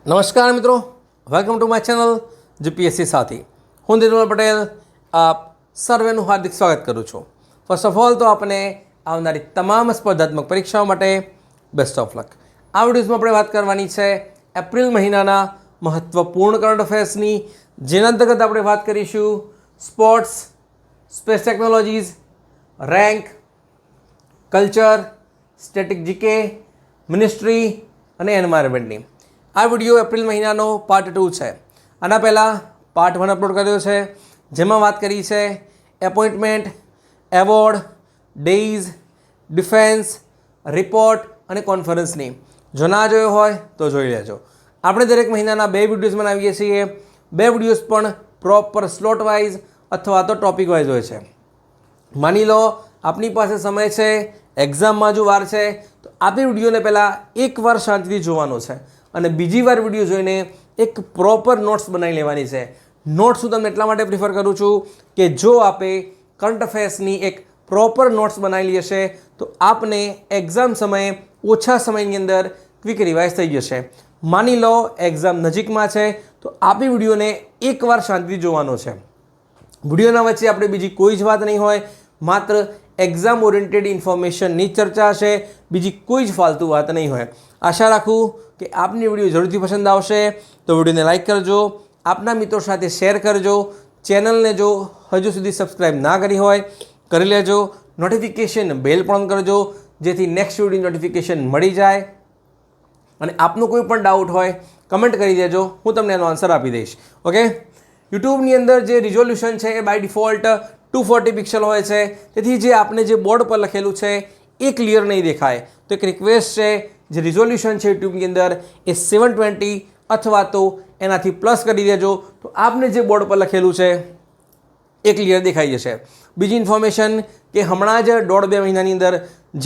નમસ્કાર મિત્રો, welcome to my channel GPSC સાથી. હું નિર્મલ પટેલ આપ સર્વેનું હાર્દિક સ્વાગત કરું છું. ફર્સ્ટ ઓફ ઓલ તો આપણે આવનારી તમામ સ્પર્ધાત્મક પરીક્ષાઓ માટે બેસ્ટ ઓફ લક. આ વિડીયોઝમાં આપણે વાત કરવાની છે એપ્રિલ મહિનાના મહત્ત્વપૂર્ણ કરંટ અફેર્સની, જેના અંતર્ગત આપણે વાત કરીશું sports, space technologies, rank, culture, static GK, ministry અને એન્વાયરમેન્ટની. આ વિડીયો એપ્રિલ મહિનાનો પાર્ટ 2 છે. આના પહેલાં પાર્ટ 1 અપલોડ કર્યો છે, જેમાં વાત કરી છે એપોઇન્ટમેન્ટ, એવોર્ડ, ડેઇઝ, ડિફેન્સ, રિપોર્ટ અને કોન્ફરન્સની. જો ના જોયો હોય તો જોઈ લેજો. આપણે દરેક મહિનાના 2 વિડીયોઝ બનાવીએ છીએ. 2 વિડીયોઝ પણ પ્રોપર સ્લોટ વાઇઝ અથવા તો ટોપિક વાઇઝ હોય છે. માની લો આપની પાસે સમય છે, એક્ઝામમાં જો વાર છે, તો આપણે વિડીયોને પહેલાં એકવાર શાંતિથી જોવાનો છે અને બીજી વાર વિડીયો જોઈને એક પ્રોપર નોટ્સ બનાવી લેવાની છે. નોટ્સ હું તમને એટલા માટે પ્રિફર કરું છું કે જો આપે કરંટ અફેર્સની એક પ્રોપર નોટ્સ બનાવેલી હશે તો આપને એક્ઝામ સમયે ઓછા સમયની અંદર ક્વિક રિવાઇઝ થઈ જશે. માની લો એક્ઝામ નજીકમાં છે તો આપણી વિડીયોને એકવાર શાંતિથી જોવાનો છે. વિડીયોના વચ્ચે આપણે બીજી કોઈ જ વાત નહીં હોય, માત્ર એક્ઝામ ઓરિએન્ટેડ ઇન્ફોર્મેશનની ચર્ચા હશે, બીજી કોઈ જ ફાલતુ વાત નહીં હોય. આશા રાખું કે આપની વિડીયો જરૂરથી પસંદ આવશે તો વિડીયોને લાઇક કરજો, આપના મિત્રો સાથે શેર કરજો, ચેનલને જો હજુ સુધી સબસ્ક્રાઈબ ના કરી હોય કરી લેજો, નોટિફિકેશન બેલ પણ કરજો જેથી નેક્સ્ટ વિડીયો નોટિફિકેશન મળી જાય. અને આપનો કોઈ પણ ડાઉટ હોય કમેન્ટ કરી દેજો, હું તમને એનો આન્સર આપી દઈશ. ઓકે, યુટ્યુબની અંદર જે રિઝોલ્યુશન છે એ બાય ડિફોલ્ટ 240 પિક્સલ હોય છે, તેથી જે આપને જે બોર્ડ પર લખેલું છે એ ક્લિયર નહીં દેખાય. તો એક રિક્વેસ્ટ છે, જે રિઝોલ્યુશન છે યુટ્યુબની અંદર એ 720 અથવા તો એનાથી પ્લસ કરી દેજો તો આપને જે બોર્ડ પર લખેલું છે એ ક્લિયર દેખાઈ જશે. બીજી ઇન્ફોર્મેશન કે હમણાં જ 1.5-2 મહિનાની અંદર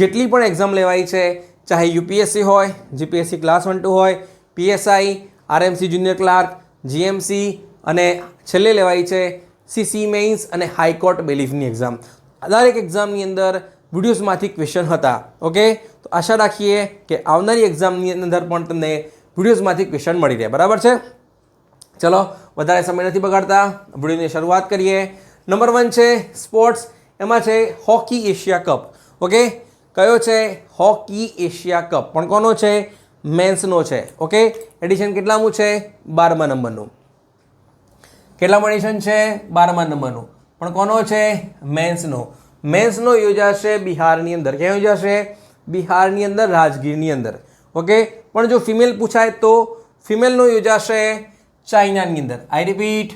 જેટલી પણ એક્ઝામ લેવાઈ છે, ચાહે યુપીએસસી હોય, જીપીએસસી ક્લાસ 1-2 હોય, PSI, RMC junior clerk, GMC અને છેલ્લે લેવાઈ છે સીસી મેઇન્સ અને હાઈકોર્ટ બેલીફની એક્ઝામ. દરેક એક્ઝામની અંદર વિડીયોઝમાંથી ક્વેશ્ચન હતા. ઓકે, તો આશા રાખીએ કે આવનારી એક્ઝામની અંદર પણ તમને વિડીયોઝમાંથી ક્વેશ્ચન મળી રહે. બરાબર છે? ચલો વધારે સમય નથી બગાડતા, વિડીયોની શરૂઆત કરીએ. નંબર 1 છે સ્પોર્ટ્સ, એમાં છે હોકી એશિયા કપ. ઓકે, કયો છે? Hockey Asia cup. પણ કોનો છે? મેન્સનો છે. ઓકે, એડિશન કેટલામું છે? 12મા નંબરનું. કેટલામું એડિશન છે? 12મા નંબરનું. પણ કોનો છે? મેન્સનો. મેન્સનો યોજાશે બિહારની અંદર. ક્યાં યોજાશે? બિહારની અંદર, રાજગીરની અંદર. ઓકે, પણ જો ફિમેલ પૂછાય તો ફિમેલનો યોજાશે ચાઇનાની અંદર. આઈ રિપીટ,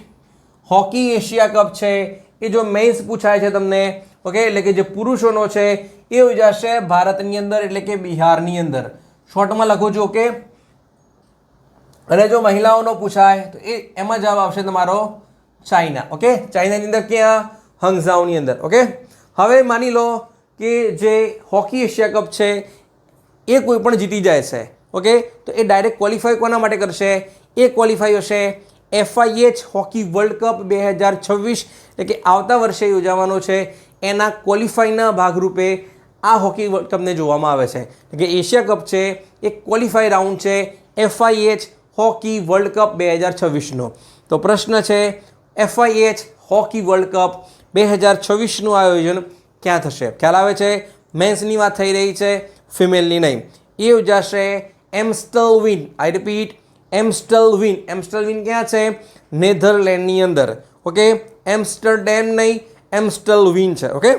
હોકી એશિયા કપ છે એ જો મેન્સ પૂછાય છે તમને, ઓકે, એટલે કે જે પુરુષોનો છે એ યોજાશે ભારતની અંદર, એટલે કે બિહારની અંદર. શોર્ટમાં લખો છો. ઓકે, અને જો મહિલાઓનો પૂછાય તો એમાં જવાબ આવશે તમારો ચાઇના. ઓકે, ચાઇનાની અંદર ક્યાં? હંગઝાઉની અંદર. ઓકે, હવે માની લો કે જે હોકી એશિયા કપ છે એ કોઈ પણ જીતી જાય છે. ઓકે, તો એ ડાયરેક્ટ ક્વોલિફાય કોના માટે કરશે? એ ક્વોલિફાય હશે FIH હોકી વર્લ્ડ કપ 2026, એટલે કે આવતા વર્ષે યોજાવાનો છે. એના ક્વોલિફાઈના ભાગરૂપે આ હોકી વર્લ્ડ કપને જોવામાં આવે છે. એટલે કે એશિયા કપ છે એ ક્વોલિફાઈ રાઉન્ડ છે FIH હોકી વર્લ્ડ કપ 2026નો. તો પ્રશ્ન છે FIH હોકી વર્લ્ડ કપ 2026નું આયોજન ક્યાં થશે? ખ્યાલ આવે છે? મેન્સની વાત થઈ રહી છે, ફિમેલની નહીં. એ યોજાશે એમ્સ્ટલવિન. આઈ રિપીટ, એમ્સ્ટલવિન. એમ્સ્ટલવિન ક્યાં છે? નેધરલેન્ડની અંદર. ઓકે, એમ્સ્ટરડેમ નહીં, એમ્સ્ટલવિન છે. ઓકે,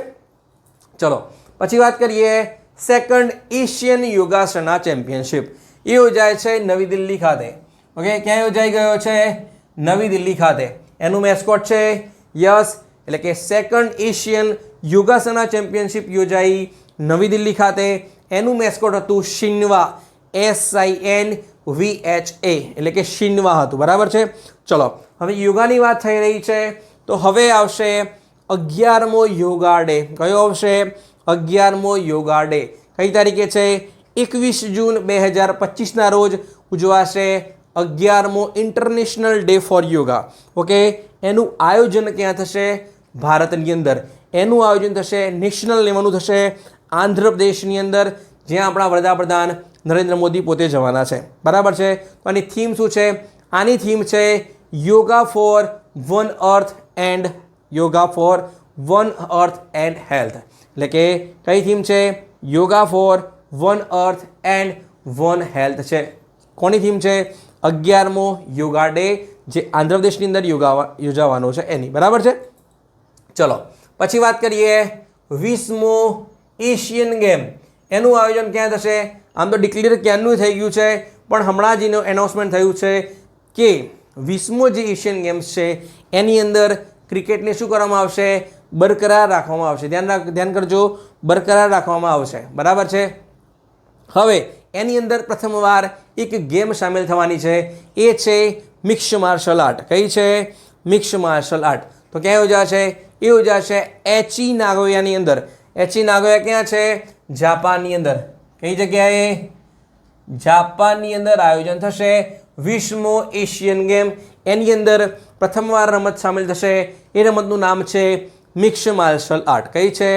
ચલો પછી વાત કરીએ સેકન્ડ એશિયન યોગાસના ચેમ્પિયનશિપ. એ યોજાય છે નવી દિલ્હી ખાતે. ઓકે, ક્યાં યોજાઈ ગયો છે? નવી દિલ્હી ખાતે. એનું મેસ્કોટ છે યસ, એટલે કે સેકન્ડ એશિયન યોગાસના ચેમ્પિયનશિપ યોજાઈ નવી દિલ્હી ખાતે. એનું મેસ્કોટ હતું શિન્વા, SINVHA, એટલે કે શિન્વા હતું. બરાબર છે? ચલો હવે યોગાની વાત થઈ રહી છે તો હવે આવશે 11મો યોગા ડે. કયો આવશે? 11મો યોગા ડે. કઈ તારીખે છે? 21 જૂન 2025ના રોજ ઉજવાશે 11મો international day for yoga. Okay, એનું આયોજન ક્યાં થશે? ભારતની અંદર. એનું આયોજન થશે નેશનલ લેવલનું થશે આંધ્રપ્રદેશની અંદર, જ્યાં આપણા વડાપ્રધાન નરેન્દ્ર મોદી પોતે જવાના છે, બરાબર છે. તો આની થીમ શું છે? આની થીમ છે yoga for one earth and health. એટલે કે કઈ થીમ છે? Yoga for one earth and one health છે. કોની થીમ છે? 11મો યોગા ડે જે આંધ્રપ્રદેશની અંદર યોજાવાનો છે એની, બરાબર છે. ચલો પછી વાત કરીએ 20મો એશિયન ગેમ. એનું આયોજન ક્યાં થશે? આમ તો ડિક્લેર ક્યારનું થઈ ગયું છે, પણ હમણાં જ એનું એનાઉન્સમેન્ટ થયું છે કે 20મો જે એશિયન ગેમ્સ છે એની અંદર ક્રિકેટને શું કરવામાં આવશે? બરકરાર રાખવામાં આવશે. ધ્યાન કરજો, બરકરાર રાખવામાં આવશે, બરાબર છે. હવે એની અંદર પ્રથમવાર એક ગેમ સામેલ થવાની છે, એ છે મિક્સ માર્શલ આર્ટ. કઈ છે? Mix martial art. તો ક્યાં યોજાશે? એ યોજાશે એચી નાગોયાની અંદર. એચી નાગોયા ક્યાં છે? જાપાનની અંદર. કઈ જગ્યાએ? જાપાનની અંદર આયોજન થશે 20મો એશિયન ગેમ. એની અંદર પ્રથમવાર રમત સામેલ થશે. એ રમતનું નામ છે મિક્સ માર્શલ આર્ટ. કઈ છે?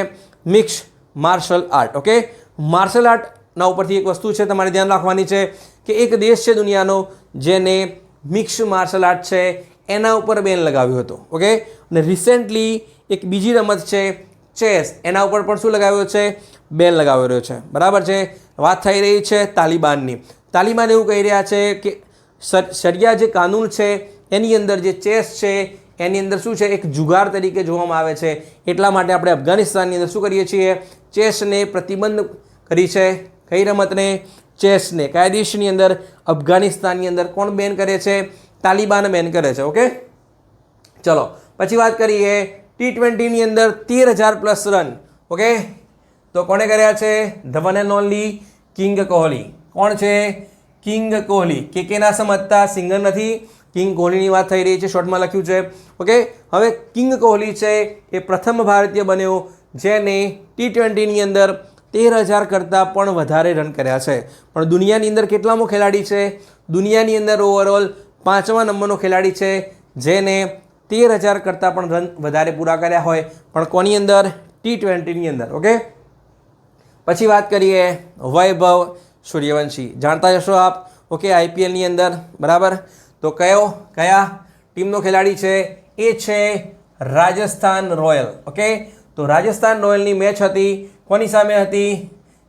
Mix martial art. Okay, martial આર્ટના ઉપરથી એક વસ્તુ છે તમારે ધ્યાન રાખવાની છે કે એક દેશ છે દુનિયાનો જેને મિક્સ માર્શલ આર્ટ છે એના ઉપર બેન લગાવ્યો હતો. ઓકે, અને રિસેન્ટલી એક બીજી રમત છે ચેસ, એના ઉપર પણ શું લગાવ્યો છે? બેન લગાવી રહ્યો છે, બરાબર છે. વાત થઈ રહી છે તાલિબાનની. તાલિબાન એવું કહી રહ્યા છે કે શરિયા જે કાનૂન છે એની અંદર જે ચેસ છે એની અંદર શું છે? એક જુગાર તરીકે જોવામાં આવે છે. એટલા માટે આપણે અફઘાનિસ્તાનની અંદર શું કરીએ છીએ? ચેસને પ્રતિબંધ કરી છે. કઈ રમતને? ચેસને. કયા દેશની અંદર? અફઘાનિસ્તાનની અંદર. કોણ બેન કરે છે? તાલિબાન બેન કરે છે. ઓકે, ચલો પછી વાત કરીએ T20ની અંદર 13,000+ રન. ઓકે, તો કોણે કર્યા છે? The one and only king Kohli. કોણ છે? કિંગ કોહલી. કે ના સમજતા, સિંગર નથી, કિંગ કોહલીની વાત થઈ રહી છે, શોર્ટમાં લખ્યું છે. ઓકે, હવે કિંગ કોહલી છે એ પ્રથમ ભારતીય બન્યો જેને T20ની અંદર 13,000 કરતાં પણ વધારે રન કર્યા છે. પણ દુનિયાની અંદર કેટલામો ખેલાડી છે? દુનિયાની અંદર ઓવરઓલ 5મા નંબરનો ખેલાડી છે જેને 13,000 કરતાં પણ રન વધારે પૂરા કર્યા હોય, પણ કોની અંદર? T20ની અંદર. ઓકે, પછી વાત કરીએ વૈભવ સૂર્યવંશી. જાણતા જશો આપ. ઓકે, IPLની અંદર, બરાબર. તો કયા ટીમનો ખેલાડી છે? એ છે રાજસ્થાન રોયલ. ઓકે, તો રાજસ્થાન રોયલની મેચ હતી. કોની સામે હતી?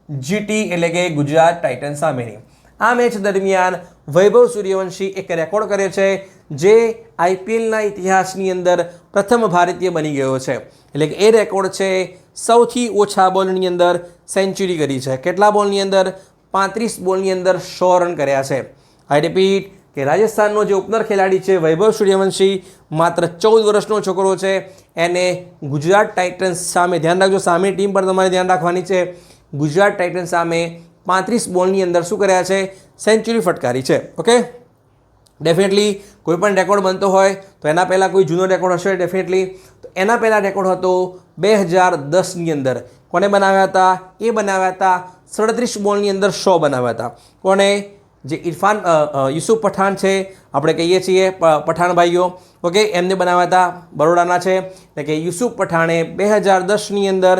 GT એટલે કે ગુજરાત ટાઇટન્સ સામેની. આ મેચ દરમિયાન વૈભવ સૂર્યવંશી એક રેકોર્ડ કર્યો છે જે IPLના ઇતિહાસની અંદર પ્રથમ ભારતીય બની ગયો છે. એટલે કે એ રેકોર્ડ છે સૌથી ઓછા બોલની અંદર સેન્ચુરી કરી છે. કેટલા બોલની અંદર? 35 બોલની અંદર 100 રન કર્યા છે. આઈ રિપીટ કે રાજસ્થાનનો જે ઓપનર ખેલાડી છે વૈભવ સૂર્યવંશી માત્ર 14 વર્ષનો છોકરો છે. એને ગુજરાત ટાઇટન્સ સામે, ધ્યાન રાખજો સામે ટીમ પર તમારે ધ્યાન રાખવાની છે, ગુજરાત ટાઇટન્સ સામે 35 બોલની અંદર શું કર્યા છે? સેન્ચુરી ફટકારી છે. ઓકે, ડેફિનેટલી કોઈ પણ રેકોર્ડ બનતો હોય તો એના પહેલાં કોઈ જૂનો રેકોર્ડ હશે ડેફિનેટલી. તો એના પહેલાં રેકોર્ડ હતો 2010ની અંદર. કોને બનાવ્યા હતા? એ બનાવ્યા હતા 37 બોલની અંદર 100 બનાવ્યા હતા. કોને? જે યુસુફ પઠાણ છે, આપણે કહીએ છીએ પઠાણ ભાઈઓ. ઓકે, એમને બનાવ્યા હતા, બરોડાના છે. એટલે કે યુસુફ પઠાણે 2010ની અંદર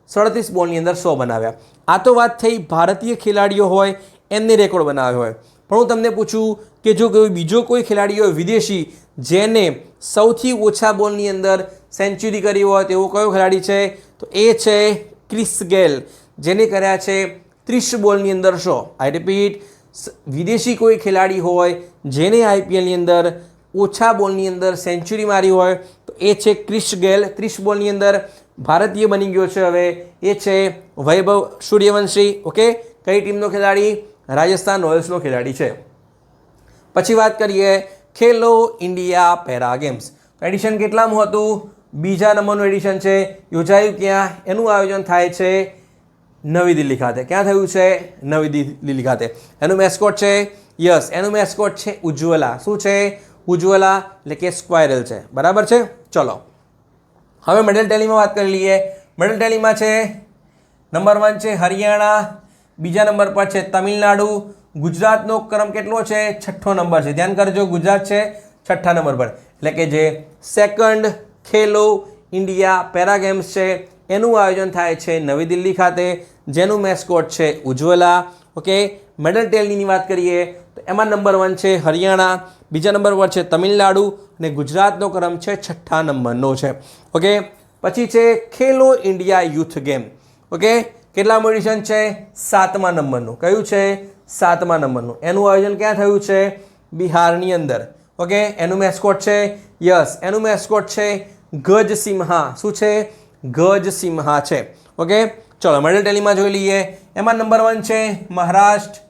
37 બોલની અંદર 100 બનાવ્યા. આ તો વાત થઈ ભારતીય ખેલાડીઓ હોય એમને રેકોર્ડ બનાવ્યો હોય. પણ હું તમને પૂછું કે જો બીજો કોઈ ખેલાડી હોય વિદેશી જેને સૌથી ઓછા બોલની અંદર સેન્ચુરી કરી હોય તેવો કયો ખેલાડી છે? તો એ છે ક્રિસ ગેલ, જેને કર્યા છે 30 બોલની અંદર 100. આઈ રિપીટ, વિદેશી કોઈ ખેલાડી હોય જેને IPLની અંદર ઓછા બોલની અંદર સેન્ચુરી મારી હોય તો એ છે ક્રિસ ગેલ. 30 બોલની અંદર ભારતીય બની ગયો છે. હવે એ છે વૈભવ સૂર્યવંશી. ઓકે, કઈ ટીમનો ખેલાડી? રાજસ્થાન રોયલ્સનો ખેલાડી છે. પછી વાત કરીએ ખેલો ઇન્ડિયા પેરા ગેમ્સ. એડિશન કેટલામું હતું? બીજા નંબરનું એડિશન છે. યોજાયું ક્યાં? એનું આયોજન થાય છે નવી દિલ્હી ખાતે. ક્યાં થયું છે? નવી દિલ્હી ખાતે. એનું મેસ્કોટ છે, યસ, એનું મેસ્કોટ છે ઉજ્જવલા. શું છે? ઉજ્જવલા, એટલે કે સ્ક્વાયરલ છે, બરાબર છે. ચલો હવે મેડલ ટેલીમાં વાત કરી લઈએ. મેડલ ટેલીમાં છે નંબર 1 છે હરિયાણા, બીજા નંબર પર છે તમિલનાડુ. ગુજરાતનો ક્રમ કેટલો છે? 6થો નંબર છે. ધ્યાન કરજો, ગુજરાત છે 6થા નંબર પર. એટલે કે જે સેકન્ડ ખેલો ઇન્ડિયા પેરા ગેમ્સ છે એનું આયોજન થાય છે નવી દિલ્હી ખાતે, જેનું મેસ્કોટ છે ઉજ્જવલા. ઓકે, મેડલ ટેલીની વાત કરીએ તો એમાં નંબર 1 છે હરિયાણા, બીજા નંબર પર છે તમિલનાડુ અને ગુજરાતનો ક્રમ છે 6થા નંબરનો છે. ઓકે, પછી છે Khelo India youth game. Okay, કેટલામું એડિશન છે? 7મા નંબરનું. કયું છે? 7મા નંબરનું. એનું આયોજન ક્યાં થયું છે? બિહારની અંદર. ઓકે, એનું મેસ્કોટ છે, યસ, એનું મેસ્કોટ છે ગજસિંહા. શું છે? ગજસિંહા છે. ઓકે, ચલો મેડલ ટેલીમાં જોઈ લઈએ. એમાં નંબર 1 છે મહારાષ્ટ્ર,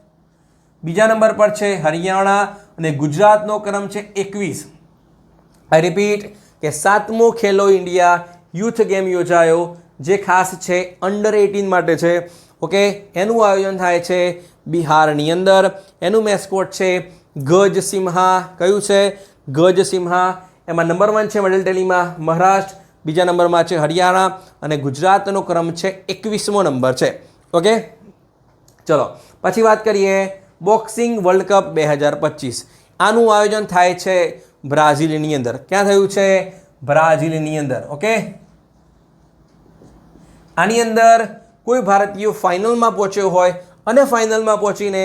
બીજા નંબર પર છે હરિયાણા અને ગુજરાતનો ક્રમ છે 21. આઈ રિપીટ કે 7મો ખેલો ઇન્ડિયા યુથ ગેમ યોજાયો જે ખાસ છે અંડર 18 માટે છે. ઓકે, એનું આયોજન થાય છે બિહારની અંદર. એનું મેસ્કોટ છે ગજસિંહા. કયું છે? ગજસિંહા. એમાં નંબર 1 છે મેડલ ટેલીમાં મહારાષ્ટ્ર, બીજા નંબરમાં છે હરિયાણા અને ગુજરાતનો ક્રમ છે 21મો નંબર છે. ઓકે, ચલો પછી વાત કરીએ બોક્સિંગ વર્લ્ડ કપ 2025. આનું આયોજન થાય છે બ્રાઝિલની અંદર. ક્યાં થયું છે? બ્રાઝિલની અંદર. ઓકે, આની અંદર કોઈ ભારતીય ફાઇનલમાં પહોંચ્યો હોય અને ફાઇનલમાં પહોંચીને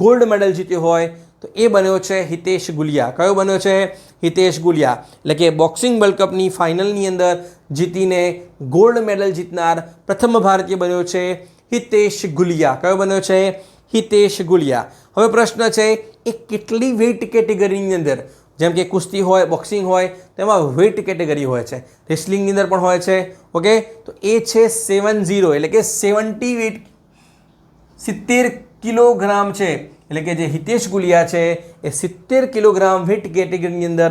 ગોલ્ડ મેડલ જીત્યો હોય તો એ બન્યો છે હિતેશ ગુલિયા. કયો બન્યો છે? હિતેશ ગુલિયા. એટલે કે બોક્સિંગ વર્લ્ડ કપની ફાઇનલની અંદર જીતીને ગોલ્ડ મેડલ જીતનાર પ્રથમ ભારતીય બન્યો છે હિતેશ ગુલિયા. કયો બન્યો છે? હિતેશ ગુલિયા. હવે પ્રશ્ન છે એ કેટલી વેઇટ કેટેગરીની અંદર, જેમ કે કુસ્તી હોય, બોક્સિંગ હોય, તેમાં વેઇટ કેટેગરી હોય છે, રેસલિંગની અંદર પણ હોય છે. ઓકે, તો એ છે 70, એટલે કે 70 વેઇટ, 70 કિલોગ્રામ છે. એટલે કે જે હિતેશ ગુલિયા છે એ 70 કિલોગ્રામ વેઇટ કેટેગરીની અંદર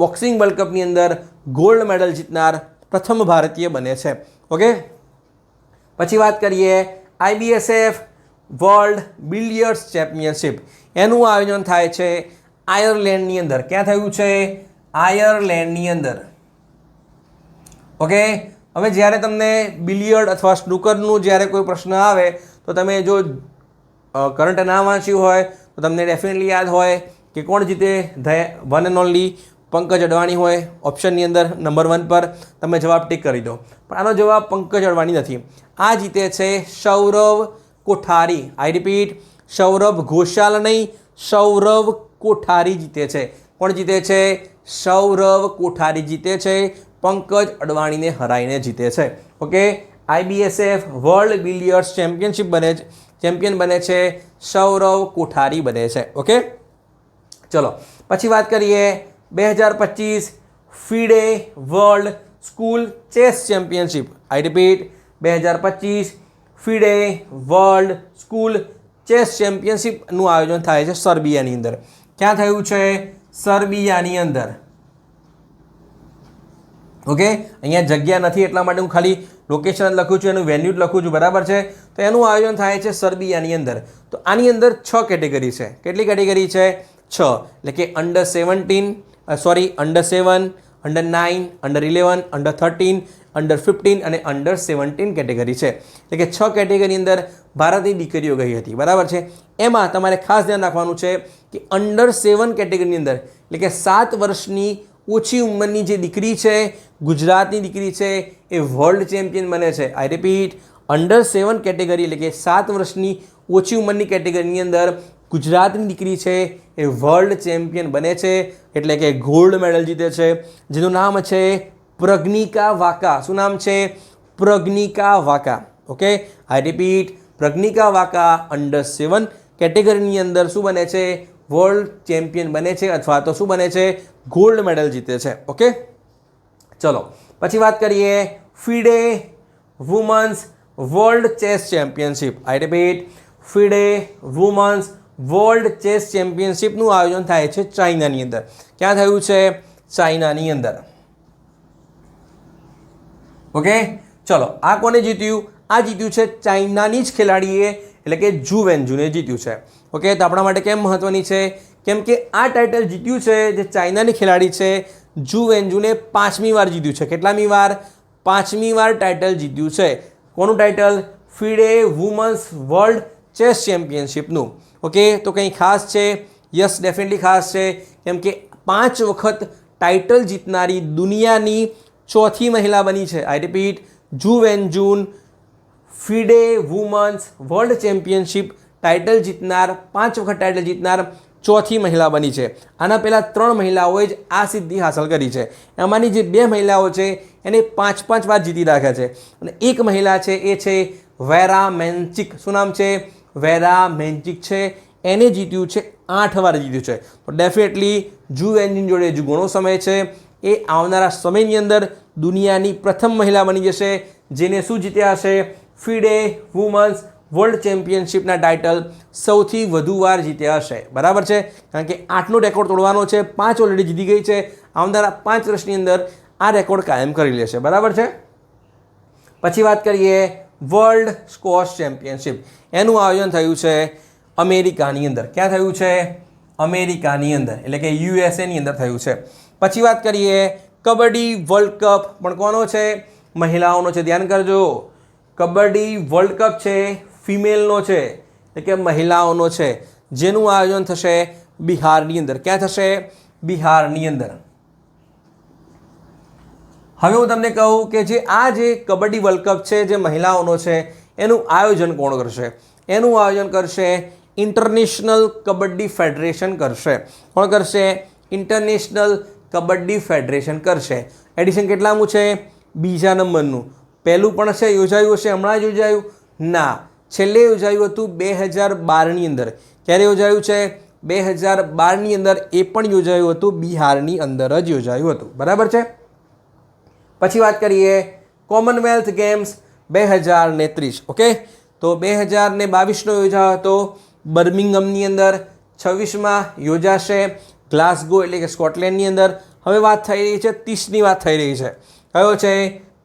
બોક્સિંગ વર્લ્ડ કપની અંદર ગોલ્ડ મેડલ જીતનાર પ્રથમ ભારતીય બને છે. ઓકે, પછી વાત કરીએ IBSF વર્લ્ડ બિલિયર્ડ્સ ચેમ્પિયનશિપ. એનું આયોજન થાય છે આયર્લેન્ડની અંદર. ક્યાં થયું છે? આયર્લેન્ડની અંદર. ઓકે, હવે જ્યારે તમને બિલિયર્ડ અથવા સ્નૂકરનું જ્યારે કોઈ પ્રશ્ન આવે તો તમે જો કરંટ ના વાંચ્યું હોય તો તમને ડેફિનેટલી યાદ હોય કે કોણ જીતે? One and only Pankaj Advani હોય. ઓપ્શનની અંદર નંબર 1 પર તમે જવાબ ટીક કરી દો. પણ આનો જવાબ પંકજ અડવાણી નથી. આ જીતે છે સૌરવ કોઠારી. આઈ રિપીટ, સૌરભ ઘોષાલ નહીં, સૌરવ કોઠારી જીતે છે. કોણ જીતે છે? સૌરવ કોઠારી જીતે છે. પંકજ અડવાણીને હરાઈને જીતે છે. Okay, IBSF world billiards champion બને છે સૌરવ કોઠારી બને છે. ઓકે, ચલો પછી વાત કરીએ 2025 FIDE world school chess championship. I repeat, 2025 FIDE world school chess ચેમ્પિયનશિપનું આયોજન થાય છે સર્બિયાની અંદર. ક્યાં થયું છે? સર્બિયાની અંદર. ઓકે, અહીંયા જગ્યા નથી એટલા માટે હું ખાલી લોકેશન લખું છું, એનું વેન્યુ જ લખું છું, બરાબર છે. તો એનું આયોજન થાય છે સર્બિયાની અંદર. તો આની અંદર 6 કેટેગરી છે. કેટલી કેટેગરી છે? 6. એટલે કે under 7, under 9, under 11, under 13, under 15 અને અંડર 17 કેટેગરી છે. એટલે કે 6 કેટેગરી અંદર ભારતની દીકરીઓ ગઈ હતી, બરાબર છે. એમાં તમારે ખાસ ધ્યાન રાખવાનું છે કે અંડર 7 કેટેગરીની અંદર, એટલે કે 7 વર્ષની ઓછી ઉંમરની જે દીકરી છે, ગુજરાતની દીકરી છે, એ વર્લ્ડ ચેમ્પિયન બને છે. આઈ રિપીટ, અંડર 7 કેટેગરી એટલે કે 7 વર્ષની ઓછી ઉંમરની કેટેગરીની અંદર ગુજરાતની દીકરી છે એ વર્લ્ડ ચેમ્પિયન બને છે, એટલે કે ગોલ્ડ મેડલ જીતે છે, જેનું નામ છે પ્રજ્ઞિકા વાકા. શું નામ છે? પ્રજ્ઞિકા વાકા. ઓકે, આઈ રિપીટ, પ્રજ્ઞિકા વાકા અંડર 7 કેટેગરીની અંદર શું બને છે? વર્લ્ડ ચેમ્પિયન બને છે અથવા તો શું બને છે? ગોલ્ડ મેડલ જીતે છે. ઓકે, ચલો પછી વાત કરીએ FIDE women's world chess championship. I repeat, FIDE women's world chess ચેમ્પિયનશિપનું આયોજન થાય છે ચાઇનાની અંદર. ક્યાં થયું છે? ચાઇનાની અંદર. ઓકે, ચલો આ કોને જીત્યું? આ જીત્યું છે ચાઇનાની જ ખેલાડીએ, એટલે કે જુ વેન્જુને જીત્યું છે. ઓકે, તો આપણા માટે કેમ મહત્વની છે? કેમ કે આ ટાઇટલ જીત્યું છે જે ચાઇનાની ખેલાડી છે જુ વેન્જુને 5મી વાર જીત્યું છે. કેટલામી વાર? 5મી વાર ટાઇટલ જીત્યું છે. કોનું title? FIDE women's world chess ચેમ્પિયનશિપનું. ઓકે, તો કંઈ ખાસ છે? યસ, ડેફિનેટલી ખાસ છે. કેમ કે 5 વખત ટાઇટલ જીતનારી દુનિયાની 4થી મહિલા બની છે. I repeat, Ju Wenjun FIDE women's world championship title જીતનાર 5 વખત ટાઇટલ જીતનાર ચોથી મહિલા બની છે. આના પહેલાં 3 મહિલાઓએ જ આ સિદ્ધિ હાંસલ કરી છે. એમાંની જે 2 મહિલાઓ છે એને 5 વાર જીતી રાખ્યા છે અને એક મહિલા છે એ છે વેરા મેન્ચિક. શું નામ છે? વેરા મેન્ચિક છે. એને જીત્યું છે 8 વાર જીત્યું છે. તો ડેફિનેટલી જુ એન્જિન જોડે હજુ ઘણો સમય છે. એ આવનારા સમયની અંદર દુનિયાની પ્રથમ મહિલા બની જશે જેને શું જીત્યા હશે? ફિડે વુમન્સ વર્લ્ડ ચેમ્પિયનશિપના ટાઇટલ સૌથી વધુ વાર જીત્યા હશે. બરાબર છે, કારણ કે 8નો રેકોર્ડ તોડવાનો છે. 5 ઓલરેડી જીતી ગઈ છે. આવનારા 5 વર્ષની અંદર આ રેકોર્ડ કાયમ કરી લેશે. બરાબર છે. પછી વાત કરીએ વર્લ્ડ સ્ક્વોશ ચેમ્પિયનશિપ. એનું આયોજન થયું છે અમેરિકાની અંદર. ક્યાં થયું છે? અમેરિકાની અંદર, એટલે કે યુએસએની અંદર થયું છે. પછી વાત કરીએ કબડ્ડી વર્લ્ડ કપ. પણ કોનો છે? મહિલાઓનો છે. ધ્યાન કરજો, કબડ્ડી વર્લ્ડ કપ છે ફિમેલનો છે, એટલે કે મહિલાઓનો છે, જેનું આયોજન થશે બિહારની અંદર. ક્યાં થશે? બિહારની અંદર. હવે હું તમને કહું કે જે કબડ્ડી વર્લ્ડ કપ છે જે મહિલાઓનો છે એનું આયોજન કોણ કરશે? એનું આયોજન કરશે ઇન્ટરનેશનલ કબડ્ડી ફેડરેશન કરશે. કોણ કરશે? ઇન્ટરનેશનલ કબડ્ડી ફેડરેશન કરશે. એડિશન કેટલામું છે? 2જા નંબરનું. પહેલું પણ છે, યોજાયું હશે, હમણાં જ યોજાયું? ના, છેલ્લે યોજાયું હતું 2012ની અંદર. ક્યારે યોજાયું છે? 2012ની અંદર. એ પણ યોજાયું હતું બિહારની અંદર જ યોજાયું હતું. બરાબર છે. પછી વાત કરીએ કોમનવેલ્થ ગેમ્સ 2030. ઓકે, તો 2022નો યોજાયો હતો બર્મિંગહામની અંદર. 26માં યોજાશે ગ્લાસગો એટલે કે સ્કોટલેન્ડની અંદર. હવે વાત થઈ રહી છે 30ની વાત થઈ રહી છે. કયો છે?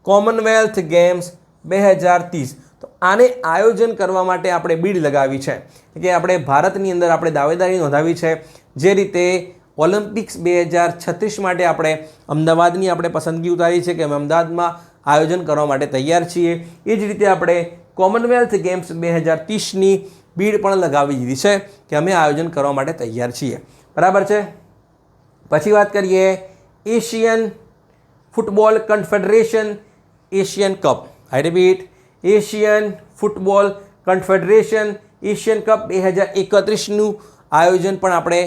Commonwealth games 2030. તો આને આયોજન કરવા માટે આપણે બીડ લગાવી છે કે આપણે ભારતની અંદર આપણે દાવેદારી નોંધાવી છે. જે રીતે ઓલિમ્પિક્સ 2036 માટે આપણે અમદાવાદની આપણે પસંદગી ઉતારી છે કે અમે અમદાવાદમાં આયોજન કરવા માટે તૈયાર છીએ. એ જ રીતે આપણે કોમનવેલ્થ ગેમ્સ 2030ની બીડ પણ લગાવી દીધી છે કે અમે આયોજન કરવા માટે તૈયાર છીએ. બરાબર છે. પછી વાત કરીએ Asian football confederation Asian cup. I repeat, Asian football confederation Asian cup 2031નું આયોજન પણ આપણે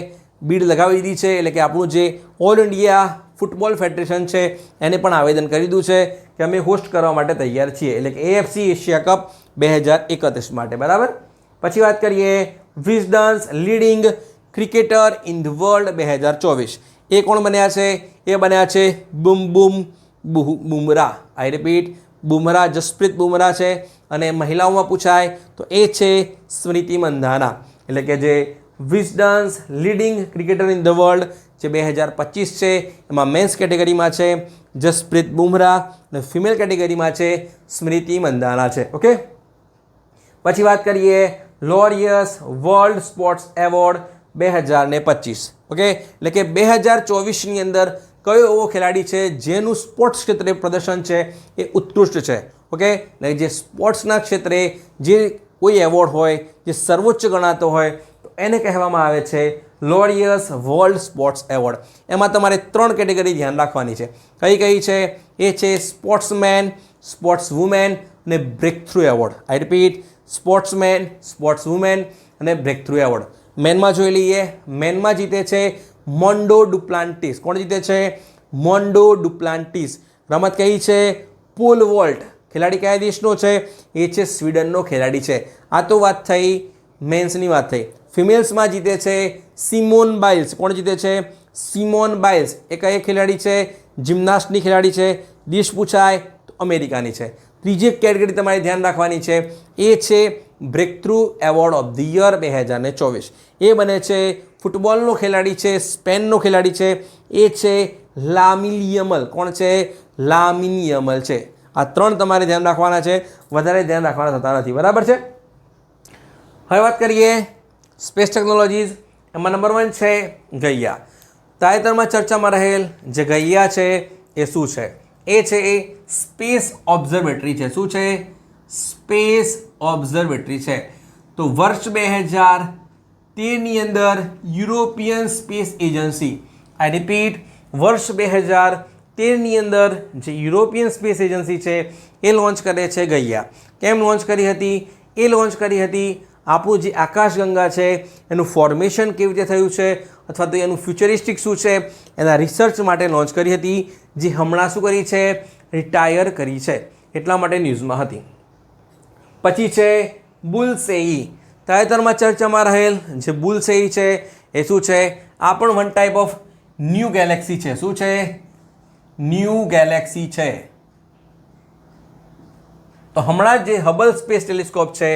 બીડ લગાવી દીધી છે. એટલે કે આપણું જે ઓલ ઇન્ડિયા ફૂટબોલ ફેડરેશન છે એને પણ આવેદન કરી દીધું છે કે અમે હોસ્ટ કરવા માટે તૈયાર છીએ. એટલે કે એએફસી એશિયા કપ 2031 માટે. બરાબર. પછી વાત કરીએ Wisden's leading cricketer in the world 2024. એ કોણ બન્યા છે? એ બન્યા છે બુમરાહ. આઈ રિપીટ, બુમરાહ, જસપ્રીત બુમરાહ છે. અને મહિલાઓમાં પૂછાય તો એ છે સ્મૃતિ મંધાના. એટલે કે જે Wisden's leading cricketer in the world જે 2025 છે એમાં મેન્સ કેટેગરીમાં છે જસપ્રીત બુમરાહ અને ફિમેલ કેટેગરીમાં છે સ્મૃતિ મંધાના છે. ઓકે, પછી વાત કરીએ લોરિયસ વર્લ્ડ સ્પોર્ટ્સ એવોર્ડ 2025. ઓકે, એટલે કે 2024ની અંદર કયો એવો ખેલાડી છે જેનું સ્પોર્ટ્સ ક્ષેત્રે પ્રદર્શન છે એ ઉત્કૃષ્ટ છે. ઓકે, એટલે જે સ્પોર્ટ્સના ક્ષેત્રે જે કોઈ એવોર્ડ હોય જે સર્વોચ્ચ ગણાતો હોય તો એને કહેવામાં આવે છે લોરિયસ વર્લ્ડ સ્પોર્ટ્સ એવોર્ડ. એમાં તમારે 3 કેટેગરી ધ્યાન રાખવાની છે. કઈ કઈ છે? એ છે સ્પોર્ટ્સમેન, સ્પોર્ટ્સ વુમેન અને breakthrough award. I repeat, sportsman, sportswoman અને બ્રેક થ્રુ એવોર્ડ. મેનમાં જોઈ લઈએ. મેનમાં જીતે છે મોન્ડો ડુપ્લાન્ટિસ. કોણ જીતે છે? મોન્ડો ડુપ્લાન્ટિસ. રમત કઈ છે? Pole vault. ખેલાડી કયા દેશનો છે? એ છે સ્વીડનનો ખેલાડી છે. આ તો વાત થઈ મેન્સની વાત થઈ. ફિમેલ્સમાં જીતે છે સિમોન બાઇલ્સ. કોણ જીતે છે? સિમોન બાઇલ્સ. એ કઈ ખેલાડી છે? જિમ્નાસ્ટની ખેલાડી છે. દેશ પૂછાય તો અમેરિકાની છે. ત્રીજી કેટેગરી તમારે ધ્યાન રાખવાની છે એ છે breakthrough award of the year 2024. એ બને છે ફૂટબોલનો ખેલાડી છે, સ્પેનનો ખેલાડી છે. એ છે લામિન યમલ. કોણ છે? લામિન યમલ છે. આ 3 તમારે ધ્યાન રાખવાના છે, વધારે ધ્યાન રાખવાના થતા નથી. બરાબર છે. હવે વાત કરીએ સ્પેસ ટેકનોલોજીઝ. એમાં નંબર 1 છે ગૈયા. તાજેતરમાં ચર્ચામાં રહેલ જે ગૈયા છે એ શું છે? એ છે એ સ્પેસ ઓબ્ઝર્વેટરી છે. શું છે? સ્પેસ ઓબ્ઝર્વેટરી છે. તો વર્ષ 2013ની અંદર યુરોપિયન સ્પેસ એજન્સી, આઈ રિપીટ, વર્ષ 2013ની અંદર જે યુરોપિયન સ્પેસ એજન્સી છે એ લોન્ચ કરે છે ગૈયા. કેમ લોન્ચ કરી હતી? એ લોન્ચ કરી હતી આપણું જે આકાશગંગા છે એનું ફોર્મેશન કેવી રીતે થયું છે અથવા તો એનું ફ્યુચરિસ્ટિક શું છે એના રિસર્ચ માટે લોન્ચ કરી હતી, જે હમણાં શું કરી છે, રિટાયર કરી છે, એટલા માટે ન્યૂઝમાં હતી. પછી છે બુલસેઈ. તાજેતરમાં ચર્ચામાં રહેલ જે બુલસેઈ છે એ શું છે, આ પણ one type of new Galaxy છે. શું છે, ન્યૂ ગેલેક્સી છે. તો હમણાં જે હબલ સ્પેસ ટેલિસ્કોપ છે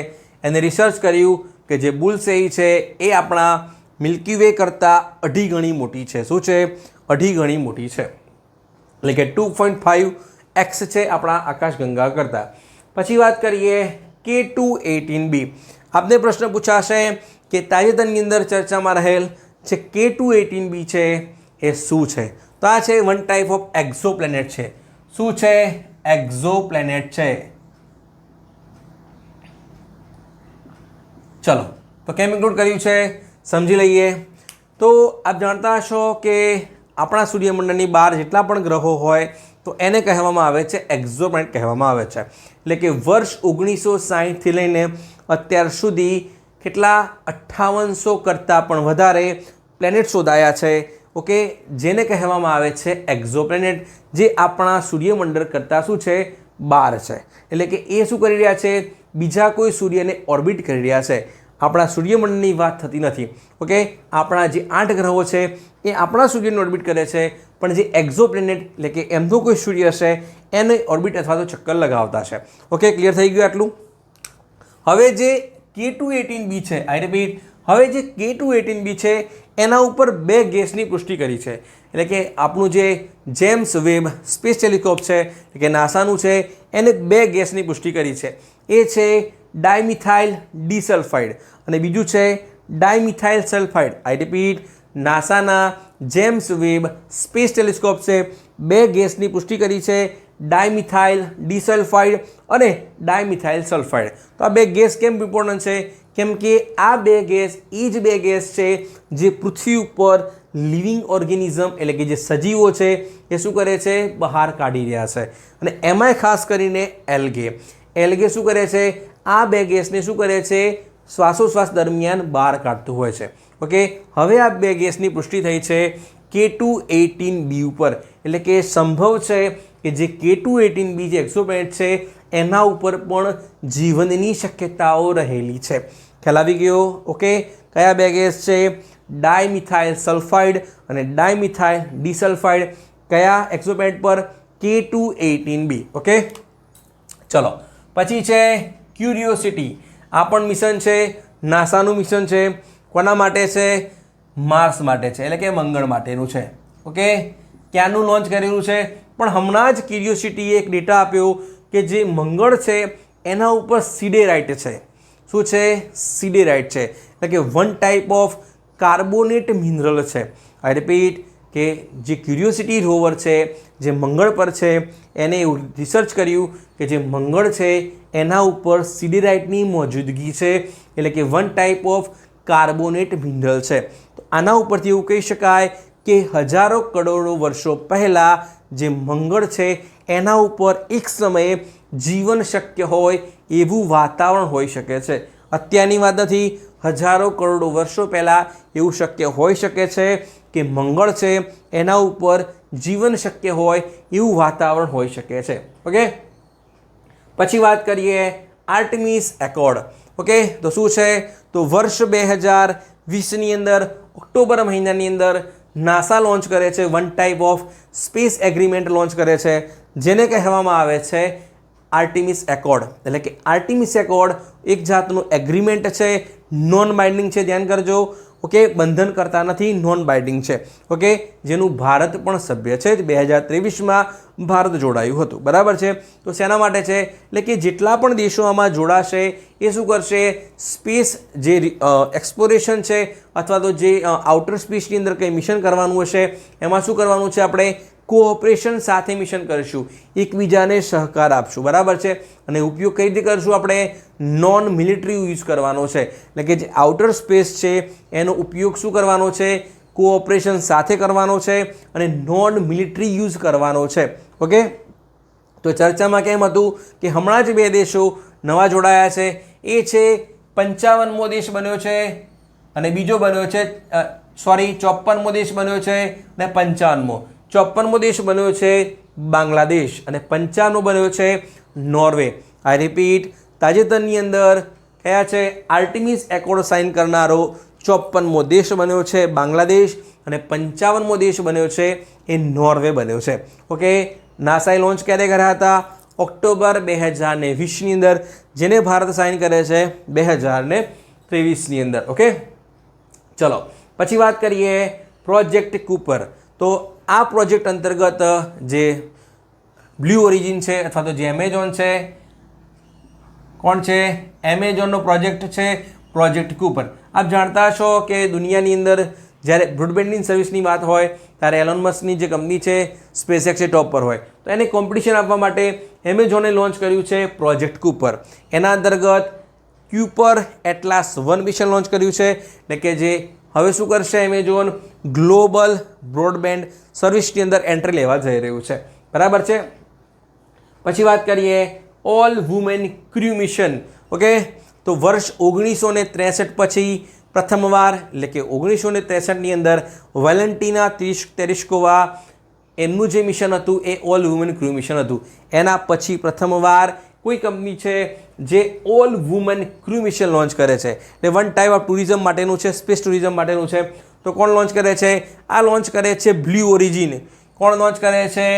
એને રિસર્ચ કર્યું કે જે બુલસેઈ છે એ આપણા મિલ્કી વે કરતાં 2.5 ગણી મોટી છે. શું છે, 2.5 ગણી મોટી છે, એટલે કે 2.5x છે આપણા આકાશગંગા કરતાં. પછી વાત કરીએ K2-18b. આપને પ્રશ્ન પૂછાશે કે તાજેતરની અંદર ચર્ચામાં રહેલ જે K2-18b છે એ શું છે? તો આ છે વન ટાઈપ ઓફ એક્ઝો પ્લેનેટ છે. શું છે, એક્ઝો પ્લેનેટ છે. ચલો, તો કેમ ઇન્ક્લુડ કર્યું છે સમજી લઈએ. તો આપ જાણતા હશો કે આપણા સૂર્યમંડળની બહાર જેટલા પણ ગ્રહો હોય તો એને કહેવામાં આવે છે એક્ઝો પ્લેનેટ કહેવામાં આવે છે. એટલે કે વર્ષ 1960થી લઈને અત્યાર સુધી કેટલા 5800 કરતાં પણ વધારે પ્લેનેટ શોધાયા છે. ઓકે, જેને કહેવામાં આવે છે એક્ઝો પ્લેનેટ, જે આપણા સૂર્યમંડળ કરતાં શું છે, બહાર છે. એટલે કે એ શું કરી રહ્યા છે, બીજા કોઈ સૂર્યને ઓર્બિટ કરી રહ્યા છે. આપણા સૂર્યમંડળની વાત થતી નથી. ઓકે, આપણા જે 8 ગ્રહો છે એ આપણા સૂર્યને ઓર્બિટ કરે છે, પણ જે એક્ઝો પ્લેનેટ એટલે કે એમનો કોઈ સૂર્ય છે એને ઓર્બિટ અથવા તો ચક્કર લગાવતા છે. ઓકે, ક્લિયર થઈ ગયું આટલું. હવે જે K2-18b છે, આઈ રિપીટ, હવે જે K2-18b છે એના ઉપર 2 ગેસની પુષ્ટિ કરી છે. એટલે કે આપણું જે જેમ્સ વેબ સ્પેસ ટેલિસ્કોપ છે કે નાસાનું છે એને 2 ગેસની પુષ્ટિ કરી છે. એ છે ડાયમિથાઇલ ડિસલ્ફાઇડ અને બીજું છે ડાયમિથાઇલ સલ્ફાઇડ. આઈ રિપીટ, નાસાના જેમ્સ વેબ સ્પેસ ટેલિસ્કોપ છે 2 ગેસની પુષ્ટિ કરી છે, ડાયમિથાઇલ ડિસલ્ફાઇડ અને ડાયમિથાઇલ સલ્ફાઇડ. તો આ 2 ગેસ કેમ ઇમ્પોર્ટન્ટ છે? કેમ કે આ 2 ગેસ એ જ 2 ગેસ છે જે પૃથ્વી ઉપર લિવિંગ ઓર્ગેનિઝમ એટલે કે જે સજીવો છે એ શું કરે છે, બહાર કાઢી રહ્યા છે. અને એમાંય ખાસ કરીને એલ્ગે શું કરે છે, આ 2 ગેસને શું કરે છે, શ્વાસોશ્વાસ દરમિયાન બહાર કાઢતું હોય છે. ઓકે, હવે આ 2 ગેસની પુષ્ટિ થઈ છે K2-18b ઉપર. એટલે કે સંભવ છે કે જે K2-18b જે એક્સોપ્લેનેટ છે એના ઉપર પણ જીવનની શક્યતાઓ રહેલી છે. ખ્યાલ આવી ગયો? ઓકે, કયા 2 ગેસ છે? ડાયમિથાઇલ સલ્ફાઇડ અને ડાયમિથાઇલ ડિસલ્ફાઇડ. કયા એક્સોપ્લેનેટ પર? K2-18b. ઓકે, ચલો. પછી છે ક્યુરિયોસિટી. આ પણ મિશન છે, નાસાનું મિશન છે. કોના માટે છે? માર્સ માટે છે, એટલે કે મંગળ માટેનું છે. ઓકે, ક્યાંનું લોન્ચ કરેલું છે? પણ હમણાં જ ક્યુરિયોસિટીએ એક ડેટા આપ્યો કે જે મંગળ છે એના ઉપર સિડેરાઇટ છે. શું છે? સિડેરાઇટ છે, એટલે કે one type of carbonate mineral છે. આઈ રિપીટ કે જે ક્યુરિયોસિટી રોવર છે જે મંગળ પર છે એને એવું રિસર્ચ કર્યું કે જે મંગળ છે એના ઉપર સિડેરાઇટની મોજૂદગી છે, એટલે કે one type of carbonate mineral છે. તો આના ઉપરથી એવું કહી શકાય કે હજારો કરોડો વર્ષો પહેલાં જે મંગળ છે એના ઉપર એક સમયે જીવન શક્ય હોય એવું વાતાવરણ હોઈ શકે છે. અત્યારની વાત નથી, હજારો કરોડો વર્ષો પહેલાં એવું શક્ય હોઈ શકે છે કે મંગળ છે એના ઉપર જીવન શક્ય હોય એવું વાતાવરણ હોઈ શકે છે. ઓકે, પછી વાત કરીએ આર્ટેમિસ એકોર્ડ. ઓકે, તો શું છે? તો વર્ષ 2020ની અંદર ઓક્ટોબર મહિનાની અંદર નાસા લોન્ચ કરે છે one type of space agreement launch કરે છે જેને કહેવામાં આવે છે આર્ટેમિસ એકોર્ડ. એટલે કે આર્ટેમિસ એકોર્ડ એક જાતનું એગ્રીમેન્ટ છે, નોન બાઇન્ડિંગ છે. ધ્યાન કરજો. ઓકે, બંધન કરતા નથી, નોન બાઇન્ડિંગ છે. ઓકે, જેનું ભારત પણ સભ્ય છે. 2023માં ભારત જોડાયું હતું. બરાબર છે? તો શેના માટે છે? એટલે કે જેટલા પણ દેશો આમાં જોડાશે એ શું કરશે? સ્પેસ જે એક્સપ્લોરેશન છે અથવા તો જે આઉટર સ્પેસની અંદર કંઈ મિશન કરવાનું હશે એમાં શું કરવાનું છે? આપણે કોઓપરેશન સાથે મિશન કરીશું, એકબીજાને સહકાર આપશું. બરાબર છે? અને ઉપયોગ કઈ રીતે કરશું? આપણે નોન મિલિટરી યુઝ કરવાનો છે. એટલે કે જે આઉટર સ્પેસ છે એનો ઉપયોગ શું કરવાનો છે? કોઓપરેશન સાથે કરવાનો છે અને નોન મિલિટરી યુઝ કરવાનો છે. ઓકે, તો ચર્ચામાં કેમ હતું કે હમણાં જ 2 દેશો નવા જોડાયા છે, એ છે 55મો દેશ બન્યો છે અને બીજો બન્યો છે 54મો દેશ બન્યો છે અને 55મો 54મો દેશ બન્યો છે બાંગ્લાદેશ અને 55મો બન્યો છે નોર્વે. આઈ રિપીટ, તાજેતરની અંદર કયા છે આર્ટિમિસ એકોર્ડ સાઇન કરનારો 54મો દેશ બન્યો છે બાંગ્લાદેશ અને 55મો દેશ બન્યો છે એ નોર્વે બન્યો છે. ઓકે, નાસાએ લોન્ચ ક્યારે કર્યા હતા? ઓક્ટોબર 2020ની અંદર, જેને ભારત સાઇન કરે છે 2023ની અંદર. ઓકે, ચલો પછી વાત કરીએ પ્રોજેક્ટ કૂપર. તો આ પ્રોજેક્ટ અંતર્ગત જે બ્લુ ઓરિજિન છે અથવા તો જે એમેઝોન છે, કોણ છે? એમેઝોનનો પ્રોજેક્ટ છે પ્રોજેક્ટ કૂપર. આપ જાણતા છો કે દુનિયાની અંદર જ્યારે બ્રોડબેન્ડની સર્વિસની વાત હોય ત્યારે એલોન મસ્કની જે કંપની છે સ્પેસએક્સ એ ટોપ પર હોય, તો એને કોમ્પિટિશન આપવા માટે એમેઝોને લોન્ચ કર્યું છે પ્રોજેક્ટ કૂપર. એના અંતર્ગત ક્યુપર એટલાસ 1 મિશન લોન્ચ કર્યું છે, એટલે કે જે હવે શું કરશે એમેઝોન ગ્લોબલ બ્રોડબેન્ડ સર્વિસની અંદર એન્ટ્રી લેવા જઈ રહ્યું છે. બરાબર છે. પછી વાત કરીએ all women crew mission. Okay, તો વર્ષ 1963 પછી પ્રથમવાર, એટલે કે 1963ની અંદર વેલેન્ટિના તેરેશ્કોવા એમનું જે મિશન હતું એ ઓલ વુમેન ક્રૂ મિશન હતું. એના પછી પ્રથમવાર કોઈ કંપની છે જે all women crew mission launch કરે છે. એટલે વન ટાઈપ ઓફ ટુરિઝમ માટેનું છે, સ્પેસ ટુરિઝમ માટેનું છે. તો કોણ લોન્ચ કરે છે? આ લોન્ચ કરે છે બ્લુ ઓરિજિન. કોણ લોન્ચ કરે છે?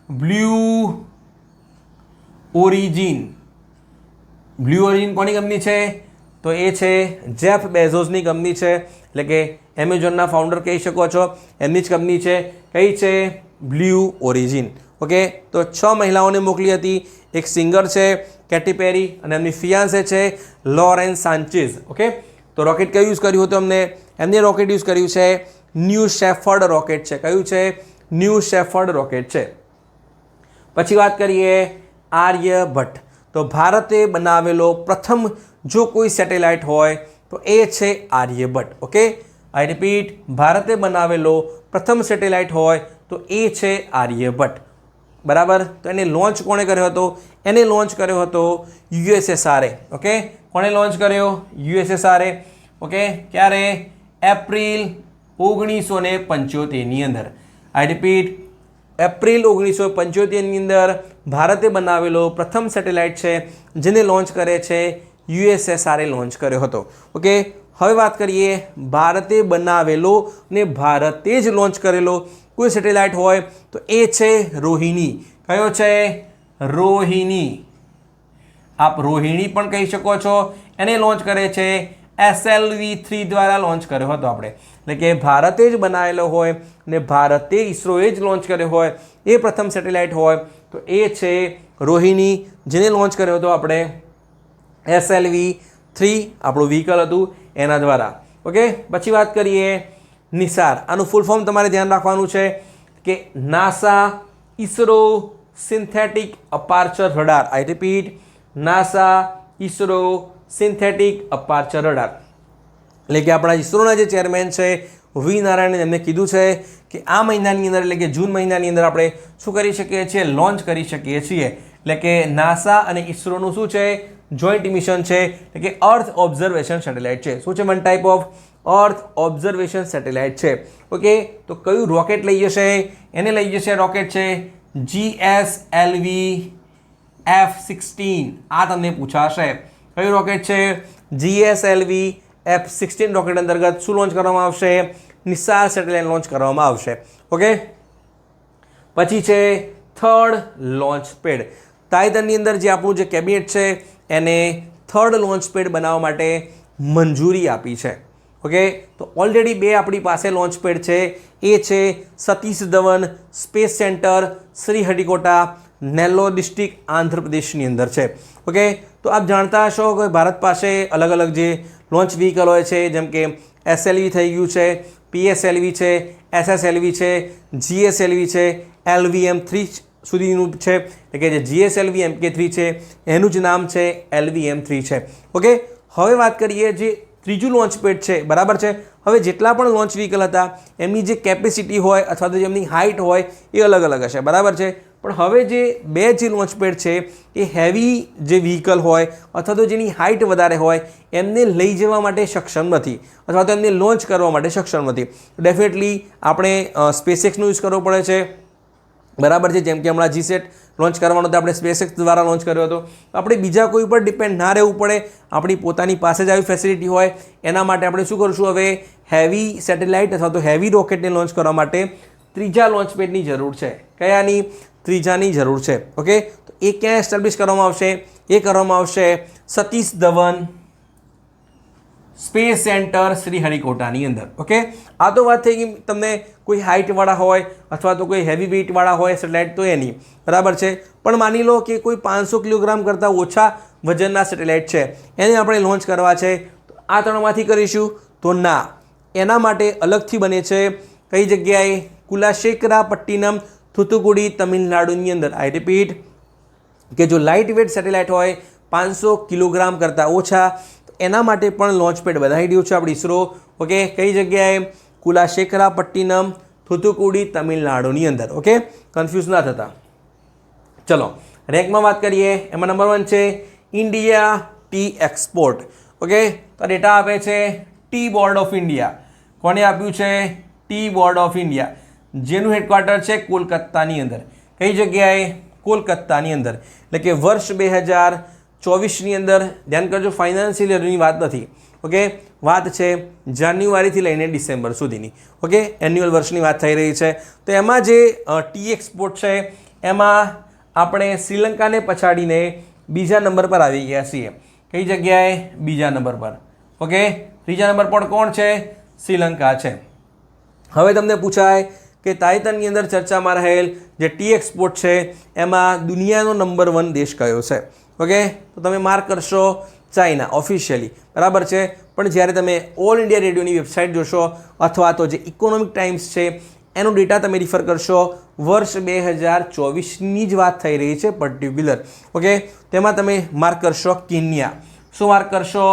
Blue origin. બ્લુ ઓરિજિન કોની કંપની છે? તો એ છે જેફ બેઝોસની કંપની છે, એટલે કે એમેઝોનના ફાઉન્ડર કહી શકો છો, એમની જ કંપની છે. કઈ છે? Blue origin. ઓકે, તો 6 મહિલાઓને મોકલી હતી. એક સિંગર છે કેટી પેરી અને એમની ફિયાન્સે છે લોરેન સાન્ચેઝ. ઓકે, તો રોકેટ કયું યુઝ કર્યું હતું એમને રોકેટ યુઝ કર્યું છે ન્યૂ શેફર્ડ રોકેટ છે. કયું છે? ન્યૂ શેફર્ડ રોકેટ છે. પછી વાત કરીએ આર્યભટ્ટ. તો ભારતે બનાવેલો પ્રથમ જો કોઈ સેટેલાઇટ હોય તો એ છે આર્યભટ્ટ. ઓકે, આઈ રિપીટ, ભારતે બનાવેલો પ્રથમ સેટેલાઇટ હોય તો એ છે આર્યભટ્ટ. બરાબર. તો એને લોન્ચ કોણે કર્યો હતો? એને લોન્ચ કર્યો હતો યુએસએસઆરે. ઓકે, કોણે લોન્ચ કર્યો? યુએસએસઆરે. ઓકે, ક્યારે? એપ્રિલ 1975ની અંદર. આઈ રિપીટ, એપ્રિલ 1975ની અંદર ભારતે બનાવેલો પ્રથમ સેટેલાઇટ છે જેને લોન્ચ કરે છે યુએસએસઆરે લોન્ચ કર્યો હતો. ઓકે, હવે વાત કરીએ ભારતે બનાવેલો ને ભારતે જ લોન્ચ કરેલો કોઈ સેટેલાઇટ હોય તો એ છે રોહિણી. કયો છે? રોહિણી. આપ રોહિણી પણ કહી શકો છો. એને લોન્ચ કરે છે SLV-3 દ્વારા લોન્ચ કર્યો હતો આપણે. એટલે કે ભારતે જ બનાવેલો હોય ને ભારતે ઇસરોએ જ લોન્ચ કર્યો હોય એ પ્રથમ સેટેલાઇટ હોય તો એ છે રોહિણી, જેને લોન્ચ કર્યો હતો આપણે SLV-3 આપણું વ્હીકલ હતું એના દ્વારા. ઓકે, પછી વાત કરીએ નિસાર. આનું ફૂલ ફોર્મ તમારે ધ્યાન રાખવાનું છે કે NASA ISRO synthetic aperture radar. I repeat, NASA ISRO synthetic aperture radar. એટલે કે આપણા ઇસરોના જે ચેરમેન છે વી નારાયણને એમને કીધું છે કે આ મહિનાની અંદર, એટલે કે જૂન મહિનાની અંદર આપણે શું કરી શકીએ છીએ? લોન્ચ કરી શકીએ છીએ. એટલે કે નાસા અને ઇસરોનું શું છે? જોઈન્ટ મિશન છે, એટલે કે અર્થ ઓબ્ઝર્વેશન સેટેલાઇટ છે. શું છે? One type of earth observation satellite છે. ઓકે, તો કયું રોકેટ લઈ જશે? એને લઈ જશે રોકેટ છે GSLV F-16. આ તમને પૂછાશે. કયું રોકેટ છે? GSLV F-16 રોકેટ અંતર્ગત શું લોન્ચ કરવામાં આવશે? નિસાર સેટેલાઇટ લોન્ચ કરવામાં આવશે. ઓકે, પછી છે થર્ડ લોન્ચ પેડ. તાજેતરની અંદર જે આપણું જે કેબિનેટ છે એને થર્ડ લોન્ચ પેડ બનાવવા માટે મંજૂરી આપી છે. ઓકે, તો ઓલરેડી 2 આપણી પાસે લોન્ચ પેડ છે. એ છે Satish Dhawan space centre Sriharikota, Nellore district, આંધ્રપ્રદેશની અંદર છે. ઓકે, તો આપ જાણતા હશો કે ભારત પાસે અલગ અલગ જે લોન્ચ વ્હીકલ હોય છે, જેમ કે SLV થઈ ગયું છે, PSLV છે, SSLV છે, GSLV છે, LVM-3 સુધીનું છે. એટલે કે જે GSLV MK3 છે એનું જ નામ છે LVM-3 છે. ઓકે, હવે વાત કરીએ જે ત્રીજું લોન્ચ પેડ છે. બરાબર છે. હવે જેટલા પણ લોન્ચ વ્હીકલ હતા એમની જે કેપેસિટી હોય અથવા તો જેમની હાઇટ હોય એ અલગ અલગ હશે. બરાબર છે. પણ હવે જે બે જે લોન્ચપેડ છે એ હેવી જે વ્હીકલ હોય અથવા તો જેની હાઇટ વધારે હોય એમને લઈ જવા માટે સક્ષમ નથી અથવા તો એમને લોન્ચ કરવા માટે સક્ષમ નથી. ડેફિનેટલી આપણે સ્પેસએક્સનો યુઝ કરવો પડે છે, બરાબર છે. જેમ કે હમણાં જીસેટ લોન્ચ કરવાનો તો આપણે સ્પેસએક્સ દ્વારા લોન્ચ કર્યો હતો. આપણે બીજા કોઈ પર ડિપેન્ડ ના રહેવું પડે, આપણી પોતાની પાસે જ આવી ફેસિલિટી હોય. એના માટે આપણે શું કરીશું, હવે હેવી સેટેલાઇટ અથવા તો હેવી રોકેટને લોન્ચ કરવા માટે ત્રીજા લોન્ચપેડની જરૂર છે. કયાની? ત્રીજાની જરૂર છે. ઓકે, તો એ ક્યાં એસ્ટાબ્લિશ કરવામાં આવશે? એ કરવામાં આવશે સતીશ ધવન સ્પેસ સેન્ટર શ્રીહરિકોટાની અંદર. ઓકે, આ તો વાત થઈ ગઈ તમને કોઈ હાઇટવાળા હોય અથવા તો કોઈ હેવી વેઇટવાળા હોય સેટેલાઇટ તો એની, બરાબર છે. પણ માની લો કે કોઈ 500 કિલોગ્રામ કરતાં ઓછા વજનના સેટેલાઇટ છે, એને આપણે લોન્ચ કરવા છે, તો આ ત્રણમાંથી કરીશું તો ના. એના માટે અલગથી બને છે કઈ જગ્યાએ? કુલાશેખરાપટ્ટિનમ, થુથુકુડી, તમિલનાડુની અંદર. આઈ રિપીટ કે જો લાઇટ વેટ સેટેલાઇટ હોય 500 કિલોગ્રામ કરતાં ઓછા, એના માટે પણ લોન્ચપેડ બનાવી રહ્યું છે આપણે ઇસરો. ઓકે, કઈ જગ્યાએ? કુલાશેખરાપટ્ટિનમ, થુથુકુડી, તમિલનાડુની અંદર. ઓકે, કન્ફ્યુઝ ના થતા. ચલો રેન્કમાં વાત કરીએ. એમાં નંબર 1 છે ઇન્ડિયા ટી એક્સપોર્ટ. ઓકે, તો ડેટા આપે છે ટી બોર્ડ ઓફ ઇન્ડિયા. કોને આપ્યું છે? ટી બોર્ડ ઓફ ઇન્ડિયા, જેનું હેડક્વાર્ટર છે કોલકાતાની અંદર. કઈ જગ્યાએ? કોલકાતાની અંદર. એટલે કે વર્ષ 2024ની અંદર, ધ્યાન કરજો ફાઇનાન્શિયલ યરની વાત નથી. ઓકે, વાત છે જાન્યુઆરીથી લઈને ડિસેમ્બર સુધીની. ઓકે, એન્યુઅલ વર્ષની વાત થઈ રહી છે. તો એમાં જે ટી એક્સપોર્ટ છે એમાં આપણે શ્રીલંકાને પછાડીને બીજા નંબર પર આવી ગયા છીએ. કઈ જગ્યાએ? બીજા નંબર પર. ઓકે, ત્રીજા નંબર પર કોણ છે? શ્રીલંકા છે. હવે તમને પૂછાય કે તાઇવાનની અંદર ચર્ચામાં રહેલ જે ટી એક્સપોર્ટ છે એમાં દુનિયાનો નંબર 1 દેશ કયો છે? ઓકે, તો તમે માર્ક કરશો ચાઇના ઓફિશિયલી, બરાબર છે. પણ જ્યારે તમે ઓલ ઇન્ડિયા રેડિયોની વેબસાઇટ જોશો અથવા તો જે ઇકોનોમિક ટાઈમ્સ છે એનો ડેટા તમે રિફર કરશો, વર્ષ 2024ની જ વાત થઈ રહી છે પર્ટિક્યુલર. ઓકે, તેમાં તમે માર્ક કરશો કિન્યા. શું માર્ક કરશો?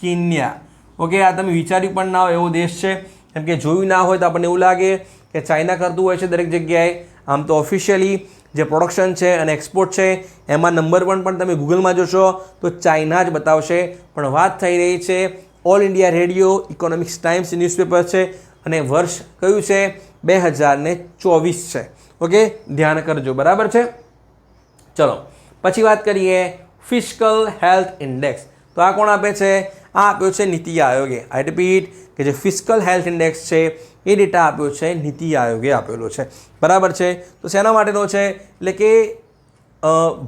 કિન્યા. ઓકે, આ તમે વિચાર્યું પણ ના હોય એવો દેશ છે, કેમ કે જોયું ના હોય તો આપણને એવું લાગે કે ચાઇના કરતું હોય છે દરેક જગ્યાએ. આમ તો ઓફિશિયલી જે પ્રોડક્શન છે અને એક્સપોર્ટ છે એમાં નંબર 1 પણ તમે ગૂગલમાં જોશો તો ચાઇના જ બતાવશે. પણ વાત થઈ રહી છે all India radio economics times newspaper છે અને વર્ષ કયું છે? 2024 છે. ઓકે, ધ્યાન કરજો, બરાબર છે. ચલો પછી વાત કરીએ ફિસ્કલ હેલ્થ ઇન્ડેક્સ. તો આ કોણ આપે છે? આ આપ્યો છે નીતિ આયોગે. આઈ રિપીટ કે જે ફિસ્કલ હેલ્થ ઇન્ડેક્સ છે એ ડેટા આપ્યો છે નીતિ આયોગે આપેલો છે, બરાબર છે. તો શેના માટેનો છે? એટલે કે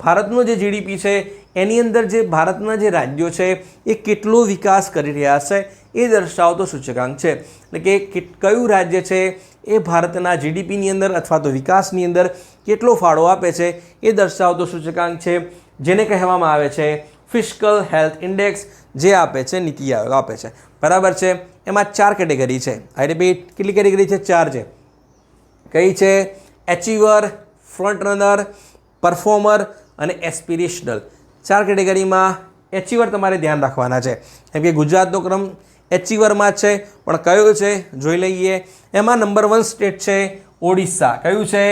ભારતનો જે જીડીપી છે એની અંદર જે ભારતના જે રાજ્યો છે એ કેટલો વિકાસ કરી રહ્યા છે એ દર્શાવતો સૂચકાંક છે. એટલે કે કયું રાજ્ય છે એ ભારતના જીડીપીની અંદર અથવા તો વિકાસની અંદર કેટલો ફાળો આપે છે એ દર્શાવતો સૂચકાંક છે, જેને કહેવામાં આવે છે ફિસ્કલ હેલ્થ ઇન્ડેક્સ, જે આપે છે નીતિ આયોગ આપે છે, બરાબર છે. એમાં 4 કેટેગરી છે. આઈ રિપીટ, કેટલી કેટેગરી છે? 4 છે. કઈ છે? એચીવર, ફ્રન્ટ રનર, પરફોર્મર અને એસ્પિરેશનલ. 4 કેટેગરીમાં એચીવર તમારે ધ્યાન રાખવાના છે, કેમ કે ગુજરાતનો ક્રમ એચીવરમાં છે. પણ કયો છે જોઈ લઈએ. એમાં નંબર 1 સ્ટેટ છે ઓડિશા. કયું છે?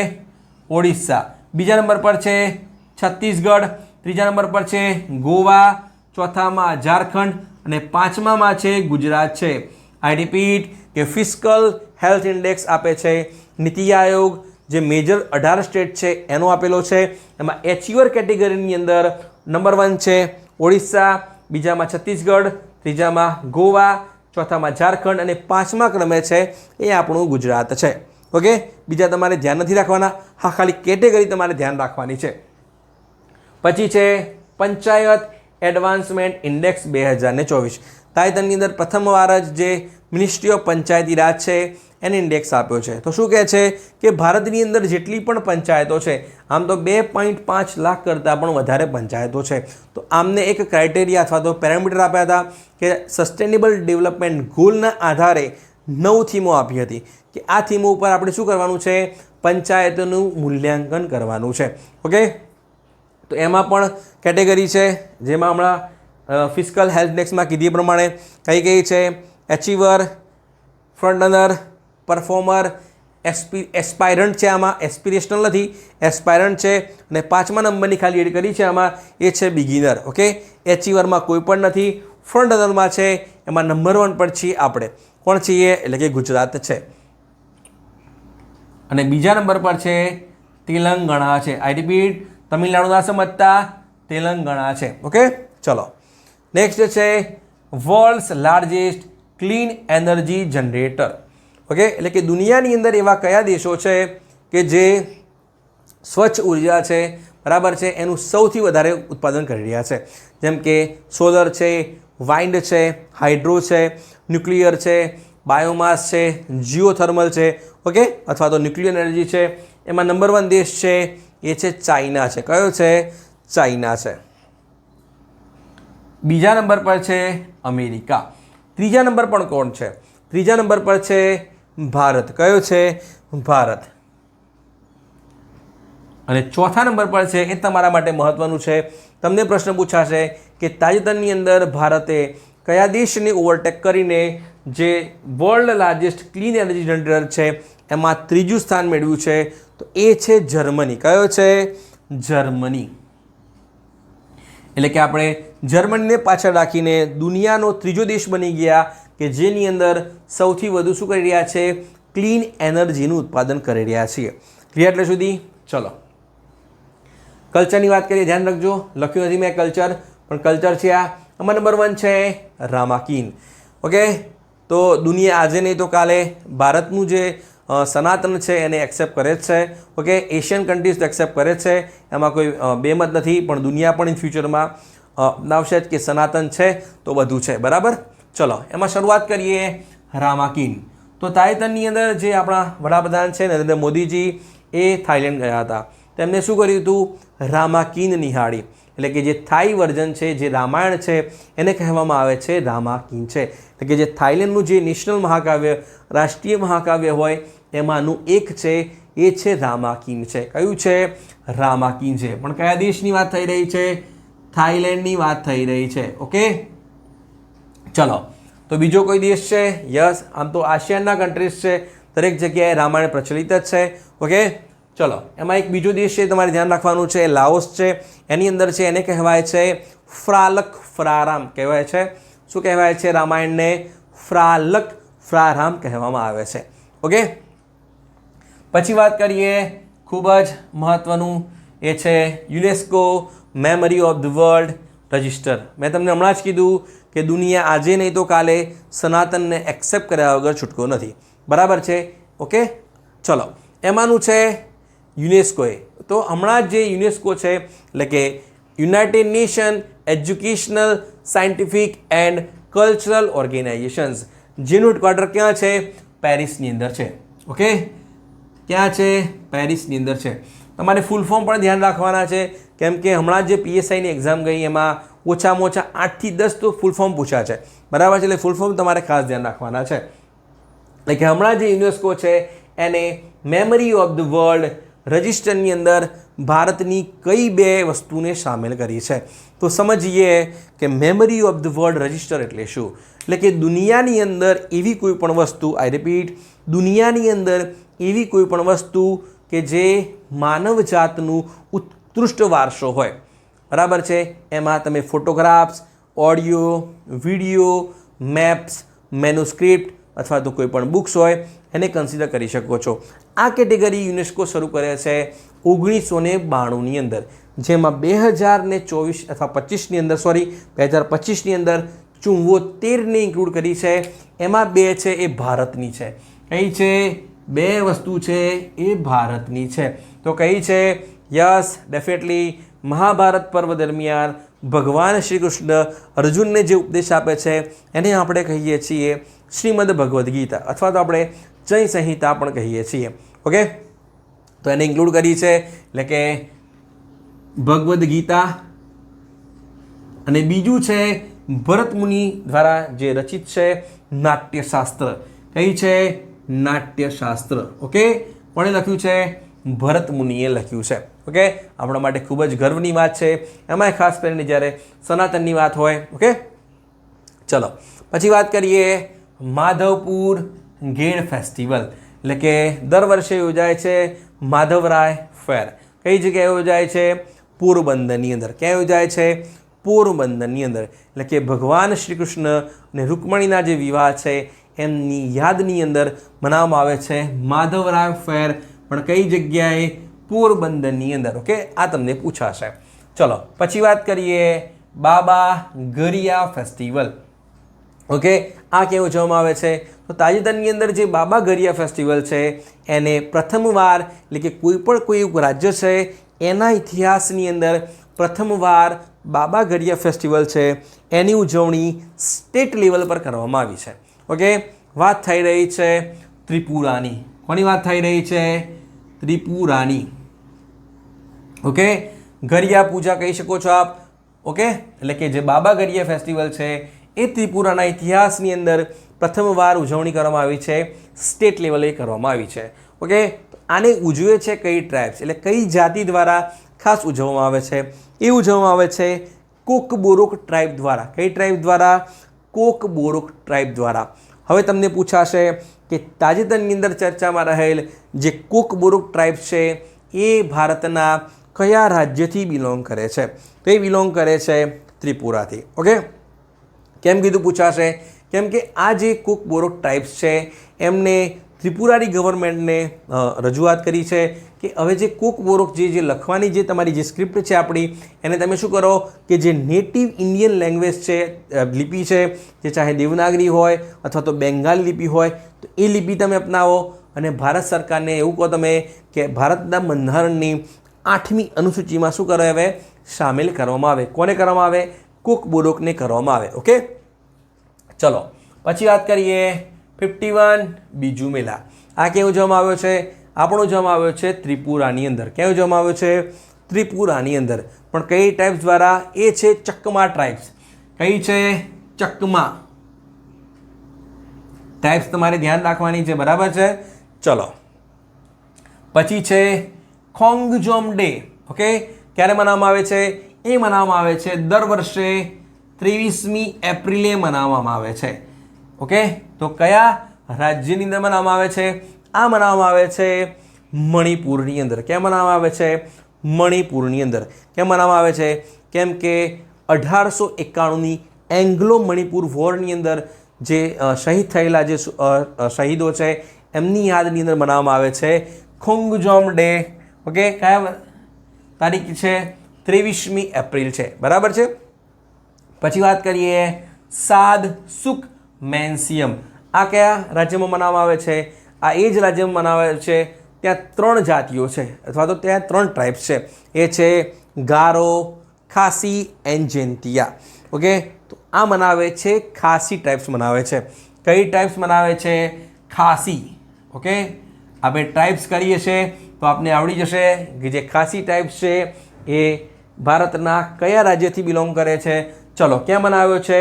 ઓડિશા. બીજા નંબર પર છે છત્તીસગઢ, ત્રીજા નંબર પર છે ગોવા, ચોથામાં ઝારખંડ અને પાંચમામાં છે ગુજરાત છે. આઈ રિપીટ કે ફિસ્કલ હેલ્થ ઇન્ડેક્સ આપે છે નીતિ આયોગ, જે મેજર 18 સ્ટેટ છે એનો આપેલો છે. એમાં એચીવર કેટેગરીની અંદર નંબર 1 છે ઓડિશા, બીજામાં છત્તીસગઢ, ત્રીજામાં ગોવા, ચોથામાં ઝારખંડ અને પાંચમા ક્રમે છે એ આપણું ગુજરાત છે. ઓકે, બીજા તમારે ધ્યાન નથી રાખવાના, હા ખાલી કેટેગરી તમારે ધ્યાન રાખવાની છે. પછી છે પંચાયત એડવાન્સમેન્ટ ઇન્ડેક્સ 2024. તાઇવાનની અંદર પ્રથમવાર જ જે મિનિસ્ટ્રી ઓફ પંચાયતી રાજ છે એને ઇન્ડેક્સ આપ્યો છે. તો શું કહે છે કે ભારતની અંદર જેટલી પણ પંચાયતો છે, આમ તો 2.5 લાખ કરતાં પણ વધારે પંચાયતો છે. તો આમને એક ક્રાઇટેરિયા અથવા તો પેરામીટર આપ્યા હતા કે સસ્ટેનેબલ ડેવલપમેન્ટ ગોલના આધારે 9 થીમો આપી હતી કે આ થીમો ઉપર આપણે શું કરવાનું છે? પંચાયતોનું મૂલ્યાંકન કરવાનું છે. ઓકે, તો એમાં પણ કેટેગરી છે, જેમાં હમણાં ફિસ્કલ હેલ્થ ઇન્ડેક્સમાં કીધી પ્રમાણે કઈ છે? એચીવર, ફ્રન્ટ રનર, પરફોર્મર, એસ્પાયરન્ટ છે, આમાં એસ્પિરેશનલ નથી, એસ્પાયરન્ટ છે. અને 5મા નંબરની ખાલી એડ કરી છે આમાં, એ છે બિગિનર. ઓકે, એચીવરમાં કોઈ પણ નથી. ફ્રન્ટ રનરમાં છે એમાં નંબર 1 પર છીએ આપણે. કોણ છીએ? એટલે કે ગુજરાત છે. અને બીજા નંબર પર છે તેલંગાણા છે. આઈ રિપીટ, તમિલનાડુના સમજતા તેલંગાણા છે. ઓકે, ચલો નેક્સ્ટ છે world's largest clean energy generator. Okay, એટલે કે દુનિયાની અંદર એવા કયા દેશો છે કે જે સ્વચ્છ ઉર્જા છે, બરાબર છે, એનું સૌથી વધારે ઉત્પાદન કરી રહ્યા છે. જેમ કે સોલર છે, વાઇન્ડ છે, હાઇડ્રો છે, ન્યુક્લિયર છે, બાયોમાસ છે, જીઓથર્મલ છે. ઓકે, અથવા તો ન્યુક્લિયર એનર્જી છે. એમાં નંબર 1 દેશ છે એ છે ચાઇના છે. કયો છે? ચાઇના છે. બીજા નંબર પર છે અમેરિકા. ત્રીજા નંબર પર કોણ છે? ત્રીજા નંબર પર છે ભારત. કયો છે? ભારત. અને ચોથા નંબર પર છે, એ તમારા માટે મહત્વનું છે, તમને પ્રશ્ન પૂછાશે કે તાજેતરની અંદર ભારતે કયા દેશને ઓવરટેક કરીને જે world largest clean energy generator છે એમાં ત્રીજું સ્થાન મેળવ્યું છે? તો એ છે જર્મની. કયો છે? જર્મની. એટલે કે આપણે જર્મનીને પાછળ રાખીને દુનિયાનો ત્રીજો દેશ બની ગયા કે જેની અંદર સૌથી વધુ શું કરી રહ્યા છે? ક્લીન એનર્જીનું ઉત્પાદન કરી રહ્યા છીએ. ક્લિયર એટલે સુધી? ચલો કલ્ચરની વાત કરીએ. ધ્યાન રાખજો, લખ્યું નથી મેં કલ્ચર, પણ કલ્ચર છે આ. આમાં નંબર 1 છે રામાકીન. ઓકે, તો દુનિયા આજે નહીં તો કાલે ભારતનું જે સનાતન છે એને એક્સેપ્ટ કરે જ છે. ઓકે, એશિયન કન્ટ્રીઝ તો એક્સેપ્ટ કરે જ છે, એમાં કોઈ બેમત નથી. પણ દુનિયા પણ ઇન ફ્યુચરમાં અપનાવશે જ કે સનાતન છે તો બધું છે. બરાબર, ચલો એમાં શરૂઆત કરીએ. રામાકીન. તો તાજેતરની અંદર જે આપણા વડાપ્રધાન છે નરેન્દ્ર મોદીજી એ થાઈલેન્ડ ગયા હતા. તેમને શું કર્યું હતું? રામાકીન નિહાળી. એટલે કે જે થાઈ વર્ઝન છે, જે રામાયણ છે, એને કહેવામાં આવે છે રામાકીન છે. એટલે કે જે થાઈલેન્ડનું જે નેશનલ મહાકાવ્ય, રાષ્ટ્રીય મહાકાવ્ય હોય એમાંનું એક છે, એ છે રામાકીન છે. કયું છે? રામાકીન છે. પણ કયા દેશની વાત થઈ રહી છે? થાઈલેન્ડની વાત થઈ રહી છે. ઓકે, ચલો તો બીજો કોઈ દેશ છે? યસ, આમ તો આસિયાનના કન્ટ્રીઝ છે, દરેક જગ્યાએ રામાયણ પ્રચલિત જ છે. ઓકે, ચલો એમાં એક બીજો દેશ છે તમારે ધ્યાન રાખવાનું છે, લાઓસ છે. એની અંદર છે એને કહેવાય છે ફ્રાલક ફ્રારામ. કહેવાય છે શું કહેવાય છે? રામાયણને ફ્રાલક ફ્રારામ કહેવામાં આવે છે. ઓકે, પછી વાત કરીએ ખૂબ જ મહત્વનું, એ છે UNESCO memory of the world register. મેં તમને હમણાં જ કીધું કે દુનિયા આજે નહીં તો કાલે સનાતનને એક્સેપ્ટ કર્યા વગર છૂટકો નથી. બરાબર છે? ઓકે, ચલો એમાંનું છે યુનેસ્કોએ. તો હમણાં જે યુનેસ્કો છે એટલે કે United nation educational scientific and cultural organisations, જેનું હેડક્વાર્ટર ક્યાં છે? પેરિસની અંદર છે. ઓકે, ક્યાં છે? પેરિસની અંદર છે. તમારે ફૂલ ફોર્મ પણ ધ્યાન રાખવાના છે, કેમ કે હમણાં જે પીએસઆઈની એક્ઝામ ગઈ એમાં ઓછામાં ઓછા 8 થી 10 તો ફૂલ ફોર્મ પૂછ્યા છે. બરાબર છે? એટલે ફૂલ ફોર્મ તમારે ખાસ ધ્યાન રાખવાના છે. એટલે કે હમણાં જે યુનેસ્કો છે એને મેમરી ઓફ ધ વર્લ્ડ રજિસ્ટરની અંદર ભારતની કઈ 2 વસ્તુને સામેલ કરી છે? તો સમજીએ કે memory of the world register એટલે શું. એટલે કે દુનિયાની અંદર એવી કોઈ પણ વસ્તુ, આઈ રિપીટ, દુનિયાની અંદર એવી કોઈ પણ વસ્તુ કે જે માનવજાતનું ઉત્કૃષ્ટ વારસો હોય. બરાબર છે? એમાં તમે ફોટોગ્રાફ્સ, ઓડિયો, વિડીયો, મેપ્સ, મેન્યુસ્ક્રિપ્ટ અથવા તો કોઈ પણ બુક્સ હોય એને કન્સિડર કરી શકો છો. આ કેટેગરી યુનેસ્કો શરૂ કરે છે 1992ની અંદર, જેમાં 2024 અથવા 25ની અંદર 2025ની અંદર 74ને ઇન્ક્લુડ કરી છે. એમાં 2 છે એ ભારતની છે. કઈ છે? 2 વસ્તુ છે એ ભારતની છે. તો કઈ છે? યસ, ડેફિનેટલી મહાભારત પર્વ દરમિયાન ભગવાન શ્રી કૃષ્ણ અર્જુનને જે ઉપદેશ આપે છે એને આપણે કહીએ છીએ શ્રીમદ ભગવદ્ ગીતા, અથવા તો આપણે જય સંહિતા પણ કહીએ છીએ. ઓકે, તો એને ઇન્ક્લુડ કરી છે. એટલે કે ભગવદ્ ગીતા. અને બીજું છે ભરત મુનિ દ્વારા જે રચિત છે નાટ્યશાસ્ત્ર. કઈ છે? નાટ્યશાસ્ત્ર. ઓકે, કોણે લખ્યું છે? ભરત મુનિએ લખ્યું છે. ઓકે, આપણા માટે ખૂબ જ ગર્વની વાત છે, એમાંય ખાસ કરીને જ્યારે સનાતનની વાત હોય. ઓકે, ચલો પછી વાત કરીએ માધવપુર ગેડ ફેસ્ટિવલ. એટલે કે દર વર્ષે યોજાય છે માધવરાય ફેર. કઈ જગ્યાએ યોજાય છે? પોરબંદરની અંદર. ક્યાં યોજાય છે? પોરબંદરની અંદર. એટલે કે ભગવાન શ્રી કૃષ્ણ અને રૂકમણીના જે વિવાહ છે એમની યાદની અંદર મનાવવામાં આવે છે માધવરાય ફેર. પણ કઈ જગ્યાએ? પોરબંદરની અંદર. ઓકે, આ તમને પૂછાશે. ચલો પછી વાત કરીએ બાબા ગરિયા ફેસ્ટિવલ. ઓકે, આ કેવું ઉજવવામાં આવે છે? તો તાજેતરની અંદર જે બાબા ગરિયા ફેસ્ટિવલ છે એને પ્રથમવાર, એટલે કે કોઈ રાજ્ય છે એના ઇતિહાસની અંદર પ્રથમવાર બાબા ગરિયા ફેસ્ટિવલ છે એની ઉજવણી સ્ટેટ લેવલ પર કરવામાં આવી છે. ઓકે, વાત થઈ રહી છે ત્રિપુરાની. કોની વાત થઈ રહી છે? ત્રિપુરાની. ઓકે, ગરિયા પૂજા કહી શકો છો આપ. ઓકે, એટલે કે જે બાબા ગરિયા ફેસ્ટિવલ છે એ ત્રિપુરાના ઇતિહાસની અંદર પ્રથમવાર ઉજવણી કરવામાં આવી છે, સ્ટેટ લેવલે કરવામાં આવી છે. ઓકે, આને ઉજવે છે કઈ ટ્રાઇબ્સ, એટલે કઈ જાતિ દ્વારા ખાસ ઉજવવામાં આવે છે? એ ઉજવવામાં આવે છે કોકબોરોક ટ્રાઇબ દ્વારા. કઈ ટ્રાઇબ દ્વારા? કોકબોરોક ટ્રાઇબ દ્વારા. હવે તમને પૂછાશે કે તાજેતરની અંદર ચર્ચામાં રહેલ જે કોકબોરોક ટ્રાઇબ છે એ ભારતના કયા રાજ્યથી બિલોંગ કરે છે? તો એ બિલોંગ કરે છે ત્રિપુરાથી. ઓકે, કેમ કીધું પૂછાશે? કેમ કે આ જે કોકબોરોક ટ્રાઇબ્સ છે એમને ત્રિપુરાની ગવર્મેન્ટને રજૂઆત કરી છે કે હવે જે કોકબોરોક જે લખવાની જે તમારી જે સ્ક્રિપ્ટ છે આપણી એને તમે શું કરો કે જે નેટિવ ઇન્ડિયન લેંગ્વેજ છે, લિપિ છે, જે ચાહે દેવનાગરી હોય અથવા તો બેંગાલી લિપિ હોય, તો એ લિપિ તમે અપનાવો અને ભારત સરકારને એવું કહો તમે કે ભારતના બંધારણની 8મી અનુસૂચિમાં શું કરો? હવે સામેલ કરવામાં આવે. કોને કરવામાં આવે? કોકબોરોકને કરવામાં આવે. ઓકે, ચલો પછી વાત કરીએ 51 બીજુ મેલા. આ ક્યાં ઉજવવામાં આવ્યો છે? આપણો ઉજવવામાં આવ્યો છે ત્રિપુરાની અંદર. ક્યાં ઉજવવામાં આવ્યો છે? ત્રિપુરાની અંદર. પણ કઈ ટ્રાઇબ્સ દ્વારા? એ છે ચકમા ટ્રાઇબ્સ. કઈ છે? ચકમા ટ્રાઇબ્સ. તમારે ધ્યાન રાખવાની છે, બરાબર છે? ચલો પછી છે ખોંગજોમ ડે. ઓકે, ક્યારે મનાવવામાં આવે છે? એ મનાવવામાં આવે છે દર વર્ષે 23મી એપ્રિલે મનાવવામાં આવે છે. ઓકે, તો કયા રાજ્યની અંદર મનાવવામાં આવે છે? આ મનાવવામાં આવે છે મણિપુરની અંદર. ક્યાં મનાવવામાં આવે છે? મણિપુરની અંદર. કેમ મનાવવામાં આવે છે? કેમ કે 1891ની એંગ્લો મણિપુર વોરની અંદર જે શહીદ થયેલા જે શહીદો છે એમની યાદની અંદર મનાવવામાં આવે છે ખોંગજોમ ડે. ઓકે, કયા તારીખ છે? 23મી એપ્રિલ છે, બરાબર છે? પછી વાત કરીએ સાદ સુક મેન્સિયમ. આ કયા રાજ્યમાં મનાવવામાં આવે છે? આ એ જ રાજ્યમાં મનાવે છે. ત્યાં 3 જાતિઓ છે અથવા તો ત્યાં 3 ટ્રાઇબ્સ છે. એ છે ગારો, ખાસી એન્ડ જેન્તિયા. ઓકે, તો આ મનાવે છે ખાસી ટ્રાઇબ્સ મનાવે છે. કઈ ટ્રાઇબ્સ મનાવે છે? ખાસી. ઓકે, આપણે ટ્રાઇબ્સ કરીએ છીએ તો આપને આવડી જશે કે જે ખાસી ટ્રાઇબ્સ છે એ ભારતના કયા રાજ્યથી બિલોંગ કરે છે? ચલો, ક્યાં મનાવ્યો છે?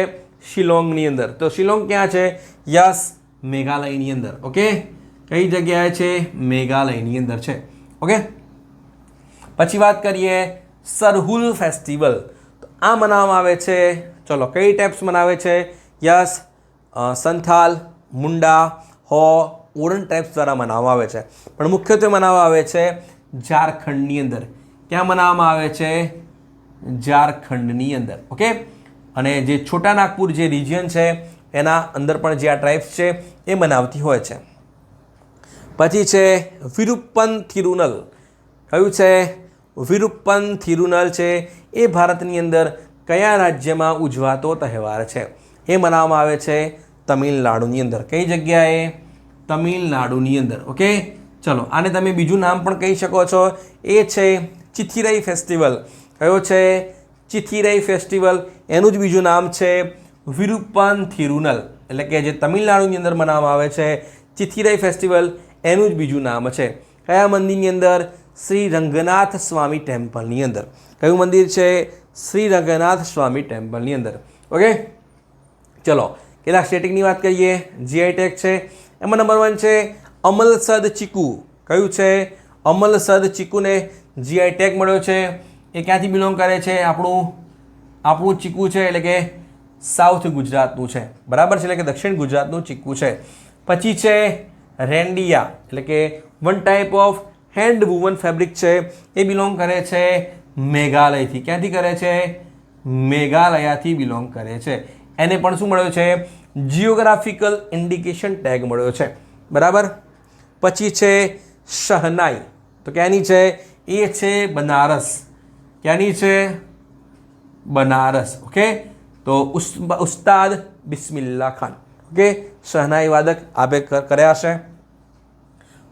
શિલોંગની અંદર. તો શિલોંગ ક્યાં છે? યસ, મેઘાલયની અંદર. ઓકે, કઈ જગ્યાએ છે? મેઘાલયની અંદર છે. ઓકે, પછી વાત કરીએ સરહુલ ફેસ્ટિવલ. તો આ મનાવવામાં આવે છે, ચલો કઈ ટાઈપ્સ મનાવે છે? યસ, સંથાલ, મુંડા, હો, ઓરન ટાઈપ્સ દ્વારા મનાવવામાં આવે છે. પણ મુખ્યત્વે મનાવવામાં આવે છે ઝારખંડની અંદર. ક્યાં મનાવવામાં આવે છે? ઝારખંડની અંદર. ઓકે, અને જે છોટા નાગપુર જે રિજિયન છે એના અંદર પણ જે આ ટ્રાઇબ્સ છે એ મનાવતી હોય છે. પછી છે વિરુપ્પન થિરુનલ. કયું છે? વિરુપ્પન થિરુનલ છે એ ભારતની અંદર કયા રાજ્યમાં ઉજવાતો તહેવાર છે? એ મનાવવામાં આવે છે તમિલનાડુની અંદર. કઈ જગ્યાએ? તમિલનાડુની અંદર. ઓકે, ચલો આને તમે બીજું નામ પણ કહી શકો છો. એ છે ચિથિરાઈ ફેસ્ટિવલ. કયો છે? ચિથિરાઈ ફેસ્ટિવલ. એનું જ બીજું નામ છે વિરુપ્પન થિરુનલ. એટલે કે જે તમિલનાડુની અંદર મનાવવામાં આવે છે ચિથિરાઈ ફેસ્ટિવલ, એનું જ બીજું નામ છે. કયા મંદિરની અંદર? શ્રી રંગનાથ સ્વામી ટેમ્પલની અંદર. કયું મંદિર છે? શ્રી રંગનાથ સ્વામી ટેમ્પલની અંદર. ઓકે, ચલો કેટલાક સ્ટેટિકની વાત કરીએ. જીઆઈ ટેગ છે એમાં નંબર 1 છે અમલસદ ચીકુ. કયું છે? અમલસદ ચીકુને જીઆઈ ટેગ મળ્યો છે. એ ક્યાંથી બિલોંગ કરે છે? આપણું ચીકુ છે એટલે કે સાઉથ ગુજરાતનું છે, બરાબર છે? એટલે કે દક્ષિણ ગુજરાતનું ચીકુ છે. પછી છે રેન્ડિયા એટલે કે one type of hand woven fabric છે એ બિલોંગ કરે છે મેઘાલયથી. ક્યાંથી કરે છે? મેઘાલયાથી બિલોંગ કરે છે. એને પણ શું મળ્યો છે? જિયોગ્રાફિકલ ઇન્ડિકેશન ટેગ મળ્યો છે. બરાબર. પછી છે શહનાઈ. તો ક્યાંની છે? એ છે બનારસ. ક્યાંની છે? બનારસ. ઓકે. તો ઉસ્તાદ બિસ્મિલ્લા ખાન. ઓકે. શહનાઈ વાદક આબે કર્યા છે.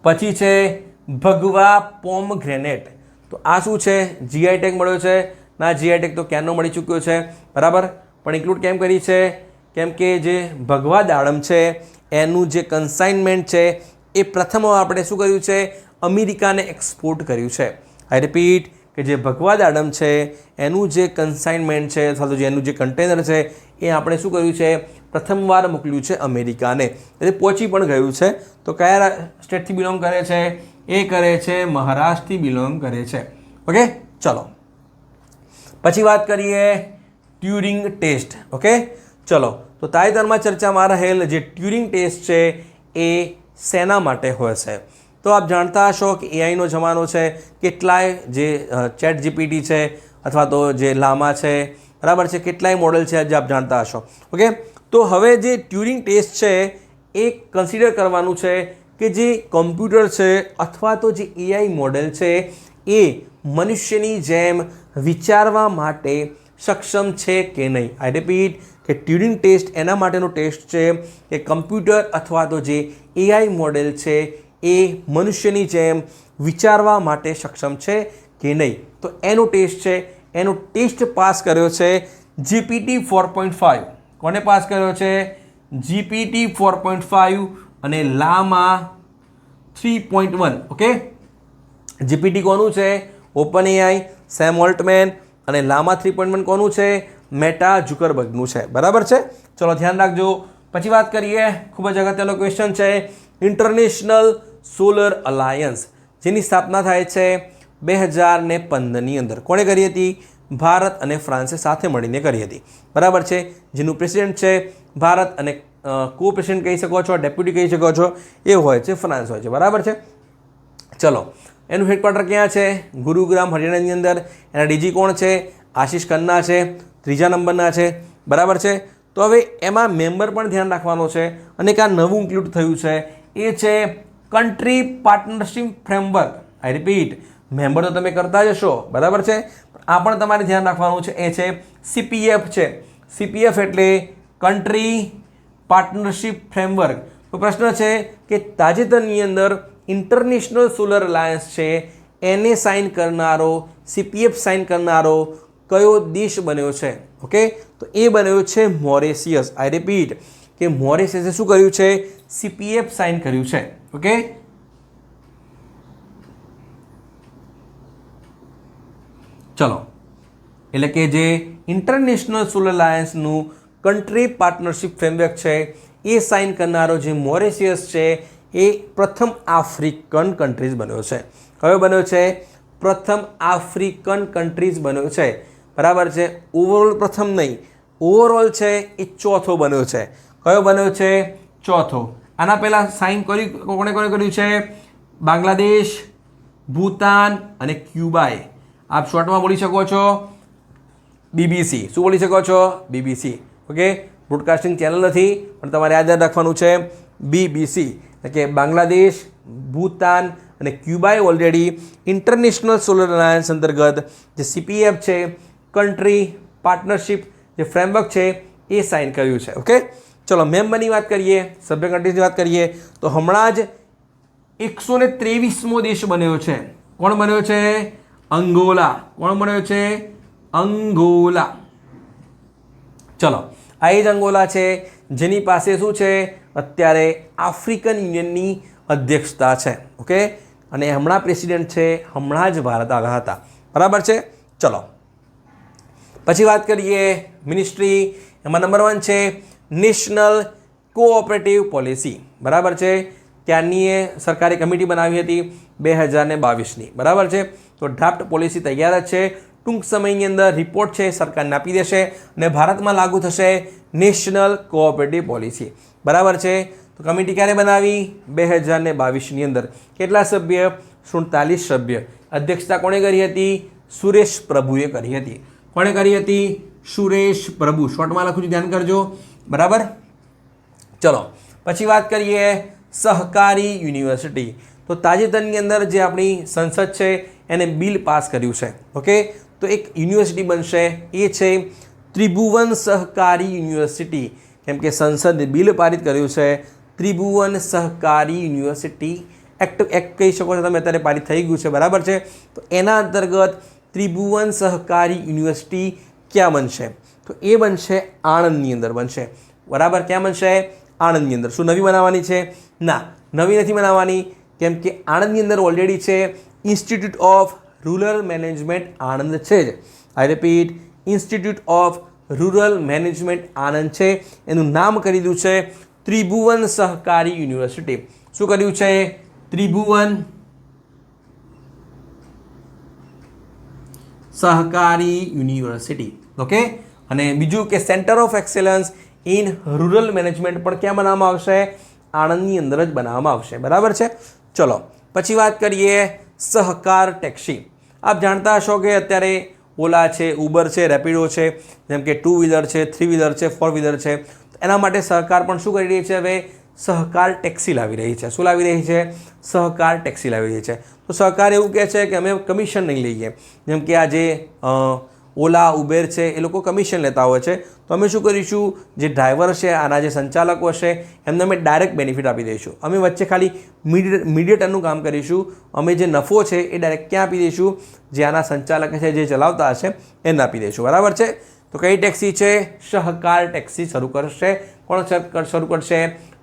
પછી છે ભગવા પોમગ્રેનેટ. તો આ શું છે? જીઆઈ ટેગ મળ્યો છે. ના, જીઆઈ ટેગ તો ક્યારનો મળી ચૂક્યો છે. બરાબર. પણ ઇન્ક્લુડ કેમ કરી છે? કેમ કે જે ભગવા દાડમ છે એનું જે કન્સાઇનમેન્ટ છે એ પ્રથમ આપણે શું કર્યું છે? અમેરિકાને એક્સપોર્ટ કર્યું છે. આઈ રિપીટ કે જે ભગવા દાડમ છે એનું જે કન્સાઇનમેન્ટ છે અથવા તો જે એનું જે કન્ટેનર છે એ આપણે શું કર્યું છે? પ્રથમવાર મોકલ્યું છે અમેરિકાને. એટલે પહોંચી પણ ગયું છે. તો કયા સ્ટેટથી બિલોંગ કરે છે? એ કરે છે મહારાષ્ટ્રથી બિલોંગ કરે છે. ઓકે. ચલો પછી વાત કરીએ ટ્યુરિંગ ટેસ્ટ. ઓકે. ચલો, તો તાજેતરમાં ચર્ચામાં રહેલ જે ટ્યુરિંગ ટેસ્ટ છે એ શેના માટે હોય છે? તો આપ જાણતા હશો કે એઆઈનો જમાનો છે. કેટલાય જે ચેટ જીપીટી છે અથવા તો જે લામા છે, બરાબર છે, કેટલાય મોડેલ છે જે આપ જાણતા હશો. ઓકે. તો હવે જે ટ્યુરિંગ ટેસ્ટ છે એ કન્સિડર કરવાનું છે કે જે કમ્પ્યુટર છે અથવા તો જે એઆઈ મોડેલ છે એ મનુષ્યની જેમ વિચારવા માટે સક્ષમ છે કે નહીં. આઈ રિપીટ કે ટ્યુરિંગ ટેસ્ટ એના માટેનો ટેસ્ટ છે કે કમ્પ્યુટર અથવા તો જે એઆઈ મોડેલ છે એ મનુષ્યની જેમ વિચારવા માટે સક્ષમ છે કે નહીં. તો એનો ટેસ્ટ છે. એનો ટેસ્ટ પાસ કર્યો છે જીપીટી 4.5. કોને પાસ કર્યો છે? જીપીટી 4.5 અને લામા 3.1. ઓકે. જીપીટી કોનું છે? OpenAI, Sam Altman. અને લામા 3.1 કોનું છે? મેટા ઝુકરબર્ગનું છે. બરાબર છે. ચલો ધ્યાન રાખજો. પછી વાત કરીએ, ખૂબ જ અગત્યનો ક્વેશ્ચન છે, ઇન્ટરનેશનલ સોલર અલાયન્સ જેની સ્થાપના થાય છે 2015ની અંદર. કોણે કરી હતી? ભારત અને ફ્રાન્સે સાથે મળીને કરી હતી. બરાબર છે. જેનું પ્રેસિડેન્ટ છે ભારત અને કો પ્રેસિડેન્ટ કહી શકો છો, ડેપ્યુટી કહી શકો છો, એ હોય છે ફ્રાન્સ હોય છે. બરાબર છે. ચલો, એનું હેડક્વાર્ટર ક્યાં છે? ગુરુગ્રામ, હરિયાણાની અંદર. એના ડીજી કોણ છે? આશીષ ખન્ના છે, 3જા નંબરના છે. બરાબર છે. તો હવે એમાં મેમ્બર પણ ધ્યાન રાખવાનો છે અને એક આ નવું ઇન્ક્લુડ થયું છે એ છે કન્ટ્રી પાર્ટનરશિપ ફ્રેમવર્ક. આઈ રિપીટ, મેમ્બર તો તમે કરતા જ હશો. બરાબર છે. આ પણ તમારે ધ્યાન રાખવાનું છે. એ છે સીપીએફ છે. સીપીએફ એટલે કન્ટ્રી પાર્ટનરશિપ ફ્રેમવર્ક. તો પ્રશ્ન છે કે તાજેતરની અંદર ઇન્ટરનેશનલ સોલર અલાયન્સ છે એને સાઇન કરનારો, સીપીએફ સાઇન કરનારો કયો દેશ બન્યો છે? ઓકે. તો એ બન્યો છે મોરેશિયસ. આઈ રિપીટ કે મોરેશિયસે શું કર્યું છે? સીપીએફ સાઇન કર્યું છે. ઓકે. ચલો, એટલે કે જે ઇન્ટરનેશનલ સોલર અલાયન્સનું કન્ટ્રી પાર્ટનરશિપ ફ્રેમવર્ક છે એ સાઇન કરનારો જે મોરેશિયસ છે એ પ્રથમ આફ્રિકન કન્ટ્રીઝ બન્યો છે. કયો બન્યો છે? પ્રથમ આફ્રિકન કન્ટ્રીઝ બન્યો છે. બરાબર છે. ઓવરઓલ પ્રથમ નહીં, ઓવરઓલ છે એ ચોથો બન્યો છે. કયો બન્યો છે? ચોથો. આના પહેલાં સાઇન કોણે કર્યું છે? બાંગ્લાદેશ, ભૂતાન અને ક્યુબાએ. આપ શોર્ટમાં બોલી શકો છો બીબીસી. શું બોલી શકો છો? બીબીસી. ઓકે. બ્રોડકાસ્ટિંગ ચેનલ નથી પણ તમારે યાદ રાખવાનું છે બીબીસી. એટલે કે બાંગ્લાદેશ, ભૂતાન અને ક્યુબાએ ઓલરેડી ઇન્ટરનેશનલ સોલર અલાયન્સ અંતર્ગત જે સીપીએફ છે, કન્ટ્રી પાર્ટનરશિપ જે ફ્રેમવર્ક છે એ સાઇન કર્યું છે. ઓકે. ચલો, મેમ્બરની વાત કરીએ, સભ્ય કન્ટ્રીઝની વાત કરીએ તો હમણાં જ 123મો દેશ બન્યો છે. કોણ બન્યો છે? અંગોલા. કોણ બન્યો છે? અંગોલા. ચલો, આ એ જ અંગોલા છે જેની પાસે શું છે? અત્યારે આફ્રિકન યુનિયનની અધ્યક્ષતા છે. ઓકે. અને હમણાં પ્રેસિડેન્ટ છે, હમણાં જ ભારત આવ્યા હતા. બરાબર છે. ચલો, પછી વાત કરીએ મિનિસ્ટ્રી. એમાં નંબર 1 છે નેશનલ કોઓપરેટિવ પોલિસી. બરાબર છે. ત્યારની એ સરકારે કમિટી બનાવી હતી 2022ની. બરાબર છે. તો ડ્રાફ્ટ પોલિસી તૈયાર જ છે. ટૂંક સમયની અંદર રિપોર્ટ છે સરકારને આપી દેશે અને ભારતમાં લાગુ થશે નેશનલ કોઓપરેટિવ પોલિસી. બરાબર છે. તો કમિટી ક્યારે બનાવી? 2022ની અંદર. કેટલા સભ્ય? 47 સભ્ય. અધ્યક્ષતા કોણે કરી હતી? સુરેશ પ્રભુએ કરી હતી. કોણે કરી હતી? સુરેશ પ્રભુ. શોર્ટમાં લખું છું, ધ્યાન કરજો. બરાબર. ચલો પછી વાત કરીએ સહકારી યુનિવર્સિટી. તો તાજેતરની અંદર જે આપણી સંસદ છે એને બિલ પાસ કર્યું છે. ઓકે, તો એક યુનિવર્સિટી બનશે, એ છે ત્રિભુવન સહકારી યુનિવર્સિટી. કેમ કે સંસદે બિલ પારિત કર્યું છે ત્રિભુવન સહકારી યુનિવર્સિટી એક્ટ કહી શકો છો તમે, અત્યારે પારિત થઈ ગયું છે. બરાબર છે. તો એના અંતર્ગત ત્રિભુવન સહકારી યુનિવર્સિટી ક્યાં બનશે? તો એ બનશે આણંદની અંદર બનશે. બરાબર. ક્યાં બનશે? આણંદની અંદર. શું નવી બનાવવાની છે? ના, નવી નથી બનાવવાની, કેમ કે આણંદની અંદર ઓલરેડી છે institute of rural management Anand છે જ. આઈ repeat, institute of rural management Anand છે. એનું નામ કરી દીધું છે ત્રિભુવન સહકારી યુનિવર્સિટી. શું કર્યું છે? ત્રિભુવન સહકારી યુનિવર્સિટી. ઓકે, અને બીજું કે centre of excellence in rural management પણ ક્યાં બનાવવામાં આવશે? આણંદની અંદર જ બનાવવામાં આવશે. બરાબર છે. ચલો પછી વાત કરીએ સહકાર ટેક્સી. આપ જાણતા હશો કે અત્યારે ઓલા છે, ઉબર છે, રેપિડો છે, જેમ કે 2 વ્હીલર છે, 3 વ્હીલર છે, 4 વ્હીલર છે, એના માટે સરકાર પણ શું કરી રહી છે? હવે સહકાર ટેક્સી લાવી રહી છે. શું લાવી રહી છે? સહકાર ટેક્સી લાવી રહી છે. તો સરકાર એવું કહે છે કે અમે કમિશન નહીં લઈએ. જેમ કે આ જે ઓલા ઉબેર છે એ લોકો કમિશન લેતા હોય છે, તો અમે શું કરીશું? જે ડ્રાઈવર છે, આના જે સંચાલકો છે, એમને અમે ડાયરેક્ટ બેનિફિટ આપી દઈશું. અમે વચ્ચે ખાલી મીડિયેટરનું કામ કરીશું. અમે જે નફો છે એ ડાયરેક્ટ ક્યાં આપી દઈશું? જે આના સંચાલક છે, જે ચલાવતા હશે એને આપી દઈશું. બરાબર છે. તો કઈ ટેક્સી છે? સહકાર ટેક્સી શરૂ કરશે. કોણ શરૂ કરશે?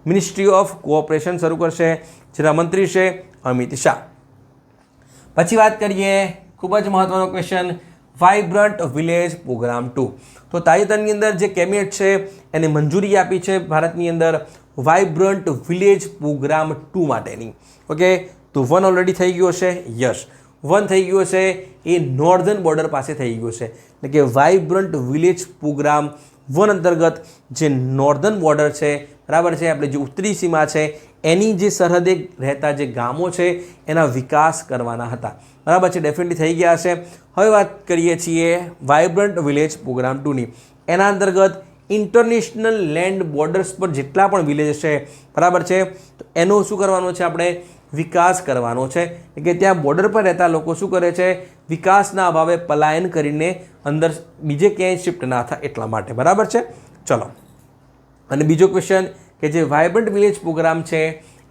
મિનિસ્ટ્રી ઓફ કોઓપરેશન શરૂ કરશે, જેના મંત્રી છે અમિત શાહ. પછી વાત કરીએ ખૂબ જ મહત્વનો ક્વેશ્ચન, વાઇબ્રન્ટ વિલેજ પ્રોગ્રામ 2. તો તાજેતરની અંદર જે કેબિનેટ છે એને મંજૂરી આપી છે ભારતની અંદર વાઇબ્રન્ટ વિલેજ પ્રોગ્રામ 2 માટેની. ઓકે, તો 1 ઓલરેડી થઈ ગયો છે. યસ, 1 થઈ ગયો છે. એ નોર્ધન બોર્ડર પાસે થઈ ગયો છે. એટલે કે વાઇબ્રન્ટ વિલેજ પ્રોગ્રામ 1 અંતર્ગત જે નોર્ધન બોર્ડર છે, બરાબર છે, આપણે જે ઉત્તરી સીમા છે એની જે સરહદે રહેતા જે ગામો છે એના વિકાસ કરવાના હતા. બરાબર છે. ડેફિનેટલી થઈ ગયા છે. હવે વાત કરીએ છીએ વાઇબ્રન્ટ વિલેજ પ્રોગ્રામ 2ની. એના અંતર્ગત ઇન્ટરનેશનલ લેન્ડ બોર્ડર્સ પર જેટલા પણ વિલેજ છે, બરાબર છે, તો એનો શું કરવાનો છે? આપણે વિકાસ કરવાનો છે. કે ત્યાં બોર્ડર પર રહેતા લોકો શું કરે છે? વિકાસના અભાવે પલાયન કરીને અંદર બીજે ક્યાંય શિફ્ટ ના થાય એટલા માટે. બરાબર છે. ચલો, અને બીજો ક્વેશ્ચન કે જે વાઇબ્રન્ટ વિલેજ પ્રોગ્રામ છે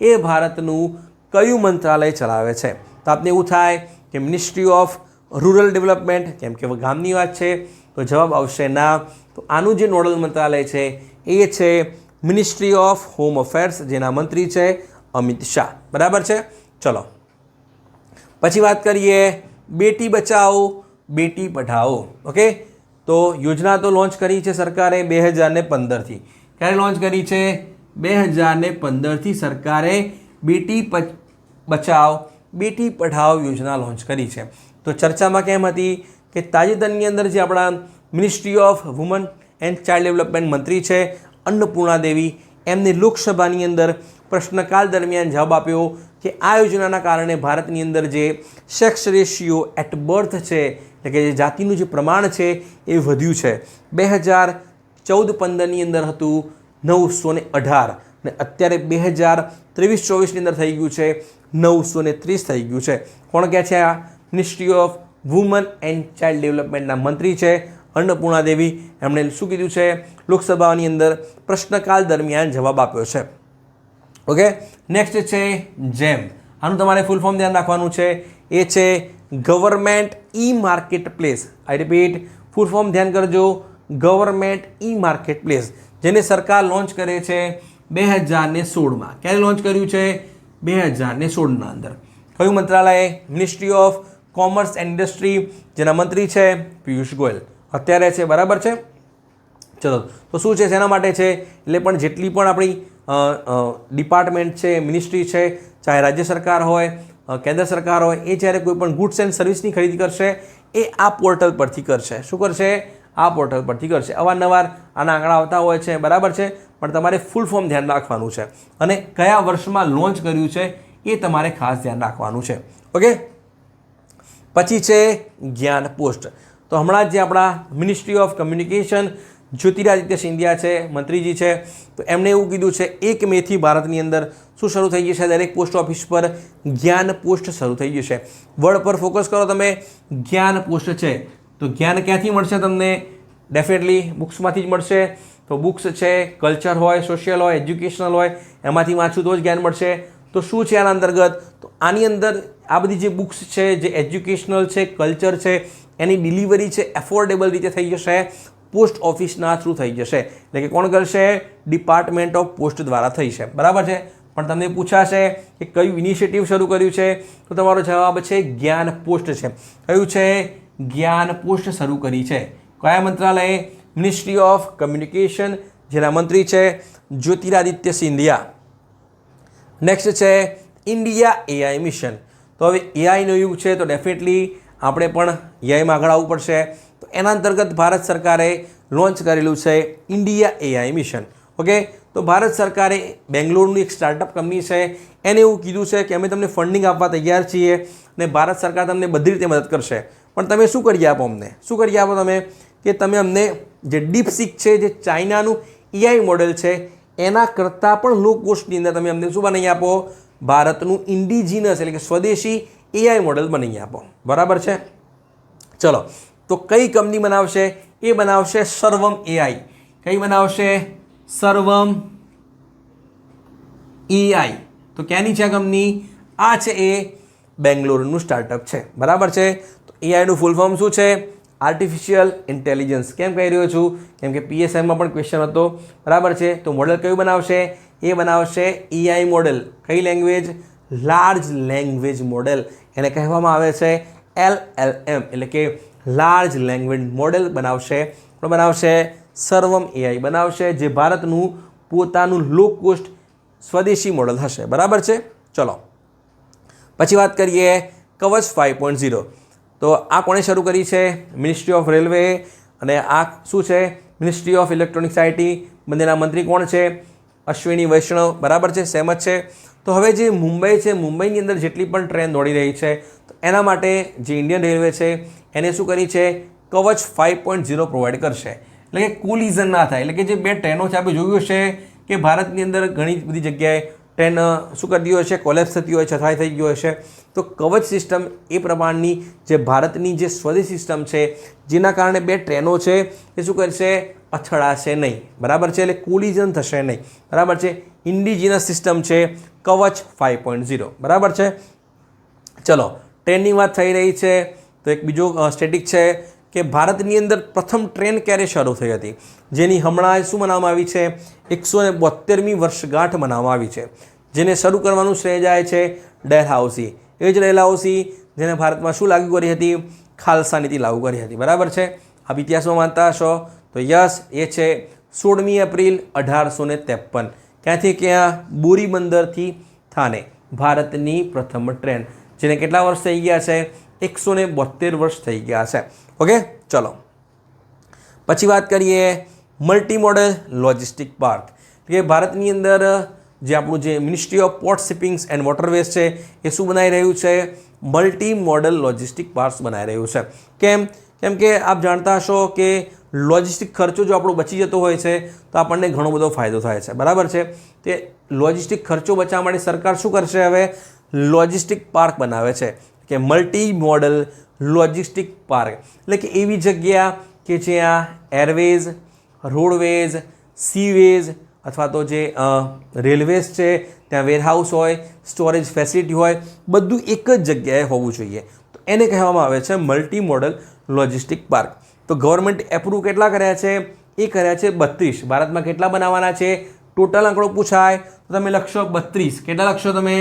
એ ભારતનું કયું મંત્રાલય ચલાવે છે? તો આપને એવું થાય કે મિનિસ્ટ્રી ઓફ રૂરલ ડેવલપમેન્ટ, કેમ કે ગામની વાત છે, તો જવાબ આવશે ના. તો આનું જે નોડલ મંત્રાલય છે એ છે મિનિસ્ટ્રી ઓફ હોમ અફેર્સ, જેના મંત્રી છે અમિત શાહ. બરાબર છે. ચલો પછી વાત કરીએ બેટી બચાવો બેટી પઢાઓ. ઓકે, તો યોજના તો લોન્ચ કરી છે સરકારે 2015થી. ક્યારે લોન્ચ કરી છે? 2015થી સરકારે બેટી બચાવ બેટી પઢાઓ યોજના લોન્ચ કરી છે. તો ચર્ચામાં કેમ હતી કે તાજેતરની અંદર જે આપણા ministry of women and child development મંત્રી છે અન્નપૂર્ણા દેવી, એમને લોકસભાની અંદર પ્રશ્નકાલ દરમિયાન જવાબ આપ્યો કે આ યોજનાના કારણે ભારતની અંદર જે સેક્સ રેશિયો એટ બર્થ છે, એટલે કે જે જાતિનું જે પ્રમાણ છે એ વધ્યું છે. 2014-15ની અંદર હતું 918 ને અત્યારે 2023-24ની અંદર થઈ ગયું છે 930 થઈ ગયું છે. કોણ કહે છે? આ ministry of women and child ડેવલપમેન્ટના મંત્રી છે અન્નપૂર્ણા દેવી. એમણે શું કીધું છે? લોકસભાની અંદર પ્રશ્નકાલ દરમિયાન જવાબ આપ્યો છે. ઓકે, નેક્સ્ટ છે જેમ. આનું તમારે ફૂલ ફોર્મ ધ્યાન રાખવાનું છે. એ છે ગવર્મેન્ટ ઈ માર્કેટ પ્લેસ. આઈ રિપીટ, ફૂલ ફોર્મ ધ્યાન કરજો. ગવર્મેન્ટ ઈ માર્કેટ પ્લેસ, જેને સરકાર લોન્ચ કરે છે 2016માં. ક્યારે લોન્ચ કર્યું છે? 2016ના અંદર. કયું મંત્રાલય? Ministry of commerce and industry, જેના મંત્રી છે પિયુષ ગોયલ અત્યારે છે. બરાબર છે. ચલો, તો શું છે, શેના માટે છે? એટલે પણ જેટલી પણ આપણી ડિપાર્ટમેન્ટ છે, મિનિસ્ટ્રી છે, ચાહે રાજ્ય સરકાર હોય, કેન્દ્ર સરકાર હોય, એ જ્યારે કોઈ પણ ગુડ્સ એન્ડ સર્વિસની ખરીદી કરશે એ આ પોર્ટલ પરથી કરશે. શું કરશે? આ પોર્ટલ પરથી કરશે. અવારનવાર આના આંકડા આવતા હોય છે. બરાબર છે. પણ તમારે ફૂલ ફોર્મ ધ્યાન રાખવાનું છે અને કયા વર્ષમાં લોન્ચ કર્યું છે એ તમારે ખાસ ધ્યાન રાખવાનું છે. ઓકે, પછી છે જ્ઞાન પોસ્ટ. તો હમણાં જ જે આપણા ministry of communication Jyotiraditya Scindia છે, મંત્રીજી છે, તો એમણે એવું કીધું છે 1 મેથી ભારતની અંદર શું શરૂ થઈ જશે, દરેક પોસ્ટ ઓફિસ પર જ્ઞાન પોસ્ટ શરૂ થઈ જશે. વર્ડ પર ફોકસ કરો તમે, જ્ઞાન પોસ્ટ છે તો જ્ઞાન ક્યાંથી મળશે તમને? ડેફિનેટલી બુક્સમાંથી જ મળશે. તો બુક્સ છે, કલ્ચર હોય, સોશિયલ હોય, એજ્યુકેશનલ હોય, એમાંથી વાંચું તો જ જ્ઞાન મળશે. તો શું છે આના અંતર્ગત? તો આની અંદર આ બધી જે બુક્સ છે, જે એજ્યુકેશનલ છે, કલ્ચર છે, એની ડિલિવરી છે એફોર્ડેબલ રીતે થઈ જશે, પોસ્ટ ઓફિસના થ્રુ થઈ જશે. એટલે કે કોણ કરશે? ડિપાર્ટમેન્ટ ઓફ પોસ્ટ દ્વારા થઈ છે. બરાબર છે. પણ તમને પૂછાશે કે કયું ઇનિશિયેટિવ શરૂ કર્યું છે, તો તમારો જવાબ છે જ્ઞાન પોસ્ટ છે. કયું છે? જ્ઞાન પોસ્ટ શરૂ કરી છે. કયા મંત્રાલયે? મિનિસ્ટ્રી ઓફ કમ્યુનિકેશન, જેના મંત્રી છે જ્યોતિરાદિત્ય સિંધિયા. નેક્સ્ટ છે ઇન્ડિયા એઆઈ મિશન. તો હવે એઆઈનો યુગ છે તો ડેફિનેટલી આપણે પણ એઆઈમાં આગળ આવવું પડશે. તો એના અંતર્ગત ભારત સરકારે લોન્ચ કરેલું છે ઇન્ડિયા એઆઈ મિશન. ઓકે, તો ભારત સરકારે બેંગ્લોરની એક સ્ટાર્ટઅપ કંપની છે એને એવું કીધું છે કે અમે તમને ફંડિંગ આપવા તૈયાર છીએ અને ભારત સરકાર તમને બધી રીતે મદદ કરશે. પણ તમે શું કરી આપો અમને? શું કરી આપો તમે? કે તમે અમને જે ડીપસીક છે, જે ચાઇનાનું એઆઈ મોડેલ છે, એના કરતાં પણ લો કોસ્ટની અંદર તમે અમને શું બનાવી આપો? ભારતનું ઇન્ડિજિનસ એટલે કે સ્વદેશી એઆઈ મોડેલ બનાવી આપો. બરાબર છે. ચલો, તો કઈ કંપની બનાવશે? એ બનાવશે સર્વમ એઆઈ. કઈ બનાવશે? સર્વમ એઆઈ. તો ક્યાંની છે આ કંપની? આ છે એ બેંગ્લોરનું સ્ટાર્ટઅપ છે. બરાબર છે. તો એઆઈનું ફૂલ ફોર્મ શું છે? Artificial intelligence. કેમ કહી રહ્યો છું? કેમ કે પીએસઆઈમાં પણ ક્વેશ્ચન હતો. બરાબર છે. તો મોડેલ કયું બનાવશે? એ બનાવશે એઆઈ મોડેલ. કઈ લેંગ્વેજ? Large language model. એને કહેવામાં આવે છે LLM એટલે કે લાર્જ લેંગ્વેજ મોડેલ બનાવશે. પણ બનાવશે સર્વમ એઆઈ બનાવશે, જે ભારતનું પોતાનું લો કોસ્ટ સ્વદેશી મોડેલ હશે. બરાબર છે. ચલો, પછી વાત કરીએ કવચ 5.0. તો આ કોણે શરૂ કરી છે? મિનિસ્ટ્રી ઓફ રેલવે અને આ શું છે? Ministry of electronics IT. બંનેના મંત્રી કોણ છે? અશ્વિની વૈષ્ણવ. બરાબર છે, સહેમત છે. તો હવે જે મુંબઈ છે, મુંબઈની અંદર જેટલી પણ ટ્રેન દોડી રહી છે, તો એના માટે જે ઇન્ડિયન રેલવે છે એને શું કરી છે? કવચ 5.0 પ્રોવાઈડ કરશે. એટલે કે કોલિઝન ના થાય. એટલે કે જે બે ટ્રેનો છે, આપણે જોયું હશે કે ભારતની અંદર ઘણી બધી જગ્યાએ ટ્રેન શું કરતી હોય છે? કોલેપ્સ થતી હોય છે, અથડાઈ થઈ ગયો હશે. તો કવચ સિસ્ટમ એ પ્રમાણની જે ભારતની જે સ્વદેશી સિસ્ટમ છે, જેના કારણે બે ટ્રેનો છે એ શું કરશે? અથડાશે નહીં. બરાબર છે. એટલે કોલિઝન થશે નહીં. બરાબર છે. ઇન્ડિજિનસ સિસ્ટમ છે કવચ 5.0. બરાબર છે. ચલો, ટ્રેનની વાત થઈ રહી છે તો એક બીજો સ્ટેટિક છે કે ભારતની અંદર પ્રથમ ટ્રેન ક્યારે શરૂ થઈ હતી, જેની હમણાં શું મનાવવામાં આવી છે? 172મી વર્ષગાંઠ મનાવવામાં આવી છે. જેને શરૂ કરવાનું શ્રેય જાય છે ડેલહાઉસી. એ જ ડેલહાઉસી જેને ભારતમાં શું લાગુ કરી હતી? ખાલસા નીતિ લાગુ કરી હતી. બરાબર છે. આપ ઇતિહાસમાં માનતા હશો તો યસ, એ છે 16મી એપ્રિલ 1853. ક્યાંથી ક્યાં? બોરીબંદરથી થાને. ભારતની પ્રથમ ટ્રેન, જેને કેટલા વર્ષ થઈ ગયા છે? 172 વર્ષ થઈ ગયા છે. ઓકે, ચલો, પછી વાત કરીએ મલ્ટી મોડલ લોજિસ્ટિક પાર્ક. કે ભારતની અંદર જે આપણું જે ministry of port shippings and waterways છે એ શું બનાવી રહ્યું છે? મલ્ટી મોડલ લોજિસ્ટિક પાર્ક્સ બનાવી રહ્યું છે. કેમ? કેમ કે આપ જાણતા હશો કે લોજિસ્ટિક ખર્ચો જો આપણો બચી જતો હોય છે તો આપણને ઘણો બધો ફાયદો થાય છે. બરાબર છે. તે લોજિસ્ટિક ખર્ચો બચાવવા માટે સરકાર શું કરશે? હવે લોજિસ્ટિક પાર્ક બનાવે છે કે મલ્ટી મોડલ લોજિસ્ટિક પાર્ક. એટલે કે એવી જગ્યા કે જ્યાં એરવેઝ, રોડવેઝ, સીવેઝ અથવા તો જે રેલવેઝ છે ત્યાં વેરહાઉસ હોય, સ્ટોરેજ ફેસિલિટી હોય, બધું એક જ જગ્યાએ હોવું જોઈએ. તો એને કહેવામાં આવે છે મલ્ટી મોડલ લોજિસ્ટિક પાર્ક. તો ગવર્મેન્ટ એપ્રૂવ કેટલા કર્યા છે? એ કર્યા છે 32. ભારતમાં કેટલા બનાવવાના છે? ટોટલ આંકડો પૂછાય તો તમે લખશો 32. કેટલા લખશો તમે?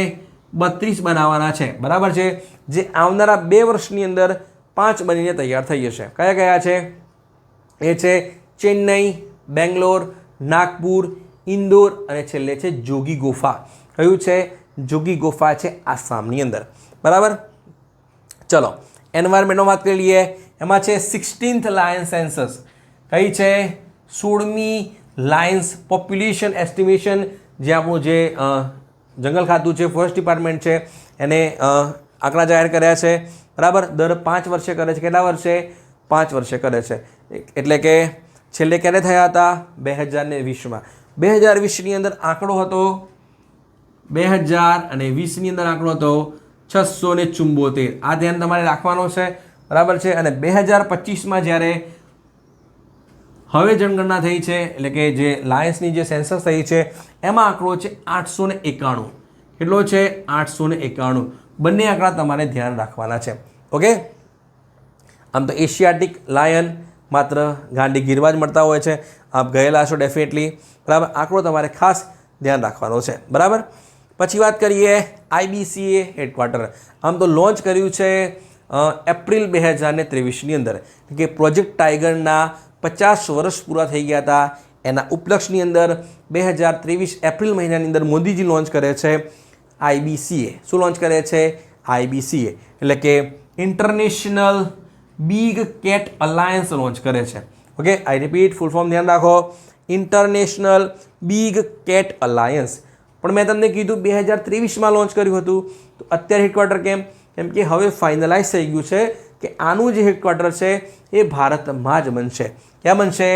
32 બનાવવાના છે. બરાબર છે. જે આવનારા 2 વર્ષની અંદર 5 બનીને તૈયાર થઈ જશે. કયા કયા છે? એ છે ચેન્નઈ, બેંગ્લોર, નાગપુર, ઇન્દોર અને છેલ્લે છે જોગી ગોફા. કયું છે? જોગી ગોફા છે આસામની અંદર. બરાબર. ચલો, એન્વાયરમેન્ટમાં વાત કરી લઈએ. એમાં છે 16th લાયન સેન્સસ. કઈ છે? 16મી લાયન્સ પોપ્યુલેશન એસ્ટિમેશન, જે આપણું જે જંગલ ખાતું છે, ફોરેસ્ટ ડિપાર્ટમેન્ટ છે, એને આંકડા જાહેર કર્યા છે, બરાબર. દર 5 વર્ષે કરે છે. કેટલા વર્ષે? 5 વર્ષે કરે છે. એટલે કે છેલ્લે ક્યારે થયા હતા? 2020માં. 2020ની અંદર આંકડો હતો 2020ની અંદર આંકડો હતો 674. આ ધ્યાન તમારે રાખવાનો છે, બરાબર છે. અને 2025માં જ્યારે હવે જનગણના થઈ છે, એટલે કે જે લાયન્સની જે સેન્સસ થઈ છે, એમાં આંકડો છે 891. કેટલો છે? 891. બંને આંકડા તમારે ધ્યાન રાખવાના છે. ઓકે. આમ તો એશિયાટિક લાયન માત્ર ગાંડી ગીરમાં જ મળતા હોય છે. આપ ગયેલા છો ડેફિનેટલી, બરાબર. આંકડો તમારે ખાસ ધ્યાન રાખવાનો છે, બરાબર. પછી વાત કરીએ IBCA હેડક્વાર્ટર. આમ તો લોન્ચ કર્યું છે એપ્રિલ 2023ની અંદર, કે પ્રોજેક્ટ ટાઈગરના 50 વર્ષ પૂરા થઈ ગયા હતા. એના ઉપલક્ષની અંદર 2023 એપ્રિલ મહિનાની અંદર મોદીજી લોન્ચ કરે છે IBCA. શું લોન્ચ કરે છે? IBCA એટલે કે international big cat alliance launch કરે છે. ઓકે, આઈ રિપીટ, ફૂલ ફોર્મ ધ્યાન રાખો, ઇન્ટરનેશનલ બિગ કેટ અલાયન્સ. પણ મેં તમને કીધું 2023માં લોન્ચ કર્યું હતું. તો અત્યારે હેડક્વાર્ટર કેમ? કેમ કે હવે ફાઇનલાઇઝ થઈ ગયું છે કે આનું જે હેડક્વાર્ટર છે એ ભારતમાં જ બનશે. ક્યાં બનશે?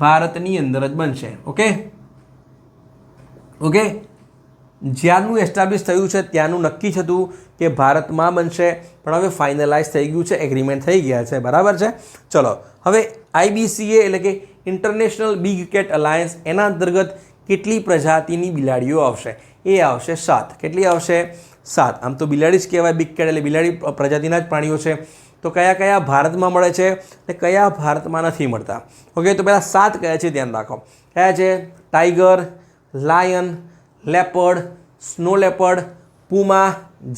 ભારતની અંદર જ બનશે. Okay okay. જ્યાંનું એસ્ટાબ્લિશ થયું છે ત્યાંનું નક્કી જ હતું કે ભારતમાં બનશે, પણ હવે ફાઇનલાઇઝ થઈ ગયું છે, એગ્રીમેન્ટ થઈ ગયા છે, બરાબર છે. ચલો, હવે IBCA એટલે કે ઇન્ટરનેશનલ બિગ કેટ અલાયન્સ, એના અંતર્ગત કેટલી પ્રજાતિની બિલાડીઓ આવશે? એ આવશે 7. કેટલી આવશે? 7. આમ તો બિલાડી જ કહેવાય, બિગ કેટ એટલે બિલાડી પ્રજાતિના જ પ્રાણીઓ છે. તો કયા કયા ભારતમાં મળે છે અને કયા ભારતમાં નથી મળતા? ઓકે, તો પહેલાં 7 કયા છે ધ્યાન રાખો. કયા છે? Tiger, lion, leopard, snow leopard, puma,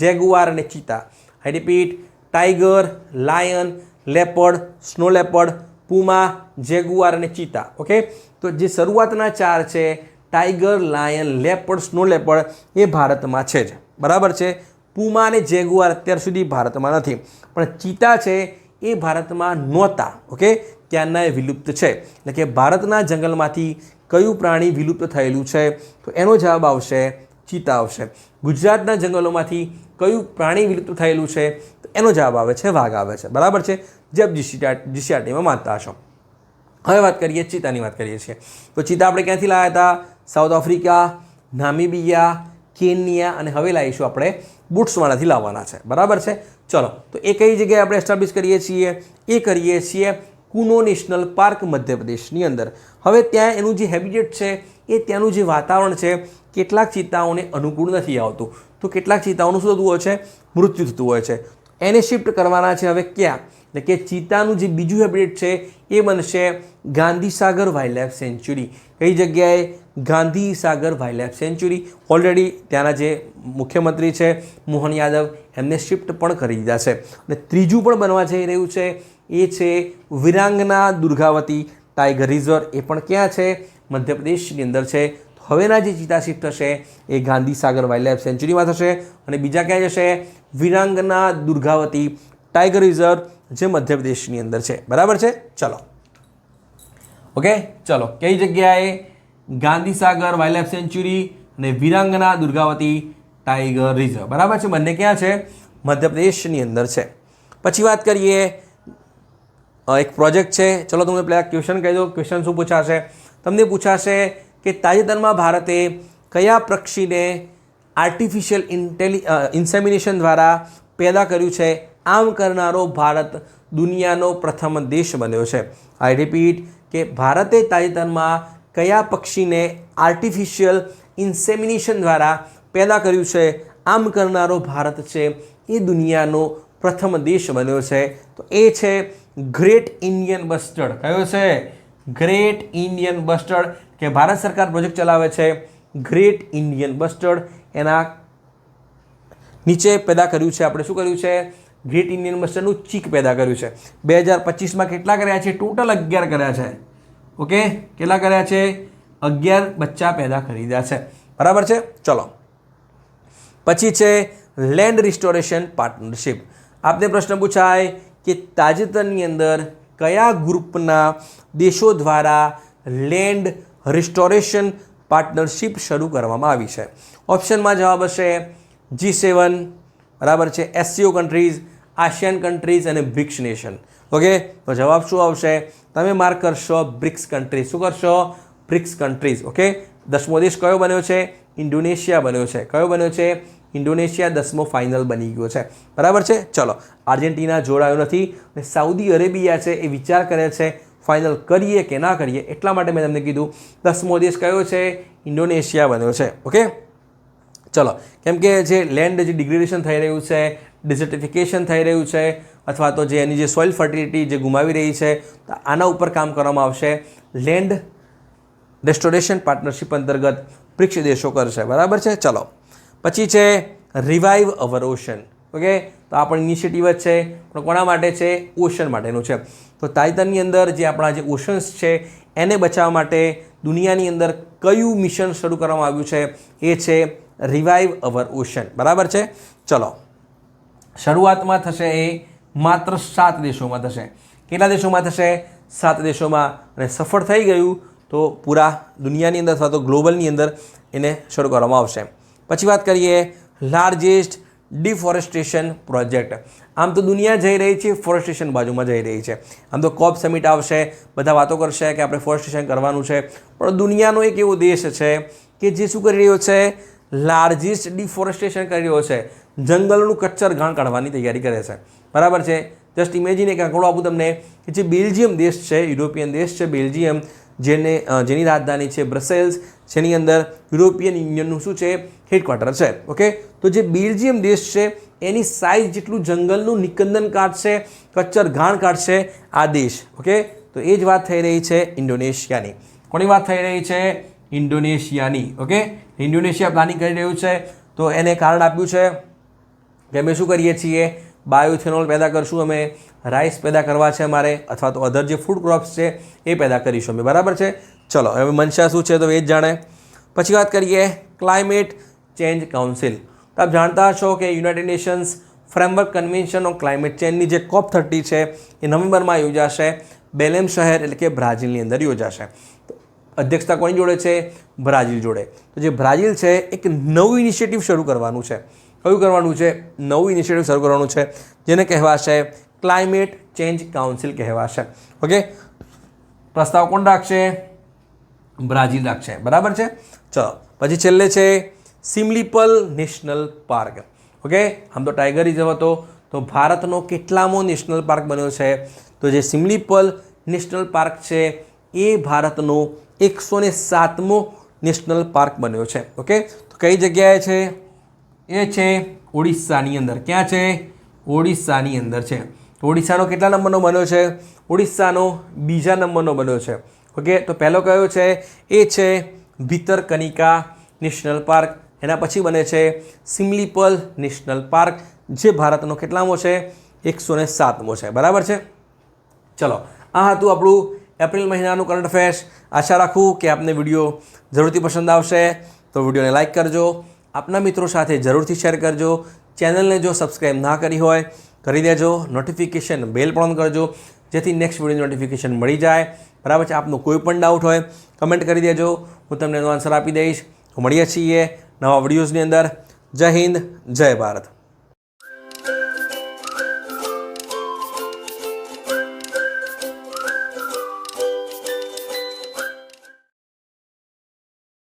jaguar અને cheetah. I repeat, tiger, lion, leopard, snow leopard, puma, jaguar અને ચીતા. ઓકે, તો જે શરૂઆતના 4 છે, tiger, lion, leopard, snow leopard, એ ભારતમાં છે જ, બરાબર છે. પુમા અને જેગુઆર અત્યાર સુધી ભારતમાં નથી, પણ ચીતા છે એ ભારતમાં નહોતા. ઓકે, ત્યાંના એ વિલુપ્ત છે. એટલે કે ભારતના જંગલમાંથી કયું પ્રાણી વિલુપ્ત થયેલું છે? તો એનો જવાબ આવશે ચીતા આવશે. ગુજરાતના જંગલોમાંથી કયું પ્રાણી વિલુપ્ત થયેલું છે? તો એનો જવાબ આવે છે વાઘ આવે છે, બરાબર છે. જે GCRTમાં માનતા હશો. હવે વાત કરીએ ચીતાની, વાત કરીએ છીએ. તો ચીતા આપણે ક્યાંથી લાવ્યા હતા? સાઉથ આફ્રિકા, નામીબિયા, કેન્યા અને હવે લાવીશું આપણે બુટ્સવાણાથી લાવવાના છે, બરાબર છે. ચલો, તો એ કઈ જગ્યાએ આપણે એસ્ટાબ્લિશ કરીએ છીએ? એ કરીએ છીએ કુનો નેશનલ પાર્ક, મધ્યપ્રદેશની અંદર. હવે ત્યાં એનું જે હેબિટેટ છે, એ ત્યાંનું જે વાતાવરણ છે, કેટલાક ચિત્તાઓને અનુકૂળ નથી આવતું. તો કેટલાક ચિત્તાઓનું શું થતું હોય છે? મૃત્યુ થતું હોય છે. એને શિફ્ટ કરવાના છે હવે ક્યાં? એટલે કે ચિત્તાનું જે બીજું હેબિટેટ છે એ બનશે ગાંધીસાગર વાઇલ્ડલાઇફ સેન્ચ્યુરી. કઈ જગ્યાએ? ગાંધીસાગર વાઇલ્ડલાઇફ સેન્ચ્યુરી. ઓલરેડી ત્યાંના જે મુખ્યમંત્રી છે મોહન યાદવ, એમને શિફ્ટ પણ કરી દીધા છે. અને ત્રીજું પણ બનવા જઈ રહ્યું છે, એ છે વિરાંગના દુર્ગાવતી ટાઈગર રિઝર્વ. એ પણ ક્યાં છે? મધ્યપ્રદેશની અંદર છે. હવેના જે ચિત્તા શિફ્ટ થશે એ ગાંધીસાગર વાઇલ્ડલાઇફ સેન્ચ્યુરીમાં થશે. અને બીજા ક્યાં જશે? વિરાંગના દુર્ગાવતી ટાઈગર રિઝર્વ, જે મધ્યપ્રદેશની અંદર છે, બરાબર છે. ચલો, ઓકે, ચલો, કઈ જગ્યાએ? ગાંધીસાગર વાઇલ્ડલાઇફ સેન્ચ્યુરી અને વિરાંગના દુર્ગાવતી ટાઈગર રિઝર્વ, બરાબર છે. બંને ક્યાં છે? મધ્યપ્રદેશની અંદર છે. પછી વાત કરીએ, એક પ્રોજેક્ટ છે. ચલો, તમને પહેલાં ક્વેશ્ચન કહી દો. ક્વેશ્ચન શું પૂછાશે? તમને પૂછાશે કે તાજેતરમાં ભારતે કયા પક્ષીને આર્ટિફિશિયલ ઇન્સેમિનેશન દ્વારા પેદા કર્યું છે? આમ કરનારો ભારત દુનિયાનો પ્રથમ દેશ બન્યો છે. આઈ રિપીટ, કે ભારતે તાજેતરમાં કયા પક્ષીને આર્ટિફિશિયલ ઇન્સેમિનેશન દ્વારા પેદા કર્યું છે? આમ કરનારો ભારત છે એ દુનિયાનો પ્રથમ દેશ બન્યો છે. તો એ છે ગ્રેટ ઇન્ડિયન બસ્ટર્ડ. કયો છે? Great Indian bastard. કે ભારત સરકાર પ્રોજેક્ટ ચલાવે છે ગ્રેટ ઇન્ડિયન બસ્ટર્ડ. એના નીચે પેદા કર્યું છે આપણે. શું કર્યું છે? ગ્રેટ ઇન્ડિયન બસ્ટર્ડનું ચીક પેદા કર્યું છે. 2025માં કેટલા કર્યા છે? ટોટલ 11 કર્યા છે. ઓકે, કેટલા કર્યા છે? 11 બચ્ચા પેદા કરી દીધા છે, બરાબર છે. ચલો, પછી છે લેન્ડ રિસ્ટોરેશન પાર્ટનરશિપ. આપને પ્રશ્ન પૂછાય કે તાજેતરની અંદર કયા ગ્રુપના દેશો દ્વારા લેન્ડ રિસ્ટોરેશન પાર્ટનરશિપ શરૂ કરવામાં આવી છે? ઓપ્શનમાં જવાબ હશે G7, બરાબર છે, SCO કન્ટ્રીઝ, આસિયાન કન્ટ્રીઝ અને બ્રિક્સ નેશન. ઓકે, તો જવાબ શું આવશે? તમે માર્ક કરશો બ્રિક્સ કન્ટ્રીઝ. શું કરશો? BRICS countries. ઓકે, 10મો દેશ કયો બન્યો છે? ઇન્ડોનેશિયા બન્યો છે. કયો બન્યો છે? ઇન્ડોનેશિયા 10મો ફાઇનલ બની ગયો છે. બરાબર છે. ચલો, આર્જેન્ટિના જોડાયો નથી અને સાઉદી અરેબિયા છે એ વિચાર કરે છે ફાઇનલ કરીએ કે ના કરીએ, એટલા માટે મેં તમને કીધું 10મો દેશ કયો છે? ઇન્ડોનેશિયા બન્યો છે. ઓકે, ચલો, કેમ કે જે લેન્ડ જે ડિગ્રેડેશન થઈ રહ્યું છે, ડિઝર્ટિફિકેશન થઈ રહ્યું છે, અથવા તો જે એની જે સોઇલ ફર્ટિલિટી જે ગુમાવી રહી છે, તો આના ઉપર કામ કરવામાં આવશે. લેન્ડ રેસ્ટોરેશન પાર્ટનરશિપ અંતર્ગત બ્રિક્સ દેશો કરશે. બરાબર છે. ચલો, પછી છે રિવાઇવ અવર ઓશન. ઓકે, તો આ પણ ઇનિશિયેટિવ જ છે, પણ કોના માટે છે? ઓશન માટેનું છે. તો તાજેતરની અંદર જે આપણા જે ઓશન્સ છે એને બચાવવા માટે દુનિયાની અંદર કયું મિશન શરૂ કરવામાં આવ્યું છે? એ છે રિવાઇવ અવર ઓશન. બરાબર છે. ચલો, શરૂઆતમાં થશે એ માત્ર 7 દેશોમાં થશે. કેટલા દેશોમાં થશે? 7 દેશોમાં. અને સફળ થઈ ગયું તો પૂરા દુનિયાની અંદર અથવા તો ગ્લોબલની અંદર એને શરૂ કરવામાં આવશે. પછી વાત કરીએ લાર્જેસ્ટ ડિફોરેસ્ટેશન પ્રોજેક્ટ. આમ તો દુનિયા જઈ રહી છે ફોરેસ્ટેશન બાજુમાં જઈ રહી છે. આમ તો COP સમિટ આવશે, બધા વાતો કરશે કે આપણે ફોરેસ્ટેશન કરવાનું છે, પણ દુનિયાનો એક એવો દેશ છે કે જે શું કરી રહ્યો છે? લાર્જેસ્ટ ડિફોરેસ્ટેશન કરી રહ્યો છે. જંગલનું કચ્ચર ઘાણ કાઢવાની તૈયારી કરે છે. બરાબર છે. જસ્ટ ઇમેજિન એક આંકડો આપું તમને કે જે બેલ્જિયમ દેશ છે, યુરોપિયન દેશ છે બેલ્જિયમ, જેની રાજધાની છે બ્રસેલ્સ, જેની અંદર યુરોપિયન યુનિયનનું શું છે? હેડક્વાર્ટર છે. ઓકે, તો જે બેલ્જિયમ દેશ છે એની સાઇઝ જેટલું જંગલનું નિકંદન કાઢશે, કચ્ચર ઘાણ કાઢશે આ દેશ. ઓકે, તો એ જ વાત થઈ રહી છે ઇન્ડોનેશિયાની. કોની વાત થઈ રહી છે? ઇન્ડોનેશિયાની. ઓકે, ઇન્ડોનેશિયા પ્લાનિંગ કરી રહ્યું છે, તો એને કારણ આપ્યું છે કે અમે શું કરીએ છીએ? બાયોઇથેનોલ પેદા કરશું અમે, રાઈસ પેદા કરવા છે અમારે, અથવા તો અધર જે ફૂડ ક્રોપ્સ છે એ પેદા કરીશું અમે. બરાબર છે. ચલો, હવે મનશા શું છે તો એ જ જાણે. પછી વાત કરીએ ક્લાઇમેટ ચેન્જ કાઉન્સિલ. તો આપ જાણતા હશો કે United Nations framework convention on climate ચેન્જની જે COP30 છે એ નવેમ્બરમાં યોજાશે. બેલેમ શહેર એટલે કે બ્રાઝિલની અંદર યોજાશે. અધ્યક્ષતા કોની જોડે છે? બ્રાઝિલ જોડે. તો જે બ્રાઝિલ છે એક નવું ઇનિશિયેટિવ શરૂ કરવાનું છે. કયું કરવાનું છે? નવું ઇનિશિયેટિવ શરૂ કરવાનું છે, જેને કહેવાશે ક્લાઇમેટ ચેન્જ કાઉન્સિલ કહેવાશે. ઓકે, પ્રસ્તાવ કોણ રાખશે? બ્રાઝિલ રાખશે. બરાબર છે. ચલો, પછી છેલ્લે છે સિમલીપલ નેશનલ પાર્ક. ઓકે, આમ તો ટાઈગર રિઝર્વ હતો, તો ભારતનો કેટલામો નેશનલ પાર્ક બન્યો છે? તો જે સિમલીપલ નેશનલ પાર્ક છે એ ભારતનો 107મો નેશનલ પાર્ક બન્યો છે. ઓકે, તો કઈ જગ્યાએ છે? એ છે ઓડિશાની અંદર. ક્યાં છે? ઓડિશાની અંદર છે. તો ઓડિશાનો કેટલા નંબરનો બન્યો છે? ઓડિશાનો 2જા નંબરનો બન્યો છે. ઓકે, તો પહેલો કયો છે? એ છે ભીતરકનિકા નેશનલ પાર્ક. એના પછી બને છે સિમલીપલ નેશનલ પાર્ક, જે ભારતનો કેટલામો છે? 107મો છે. બરાબર છે. ચલો, આ હતું આપણું એપ્રિલ મહિનાનું કરંટ અફેર્સ. આશા રાખું કે આપને વિડીયો જરૂરથી પસંદ આવશે. તો વિડીયોને લાઇક કરજો, આપના મિત્રો સાથે જરૂરથી શેર કરજો. ચેનલને જો સબસ્ક્રાઈબ ના કરી હોય કરી દેજો. નોટિફિકેશન બેલ પણ ઓન કરજો, જેથી નેક્સ્ટ વિડીયોની નોટિફિકેશન મળી જાય. બરાબર છે. આપનો કોઈ પણ ડાઉટ હોય કમેન્ટ કરી દેજો, હું તમને એનો આન્સર આપી દઈશ. મળીએ છીએ નવા વિડીયોઝની અંદર. જય હિન્દ, જય ભારત.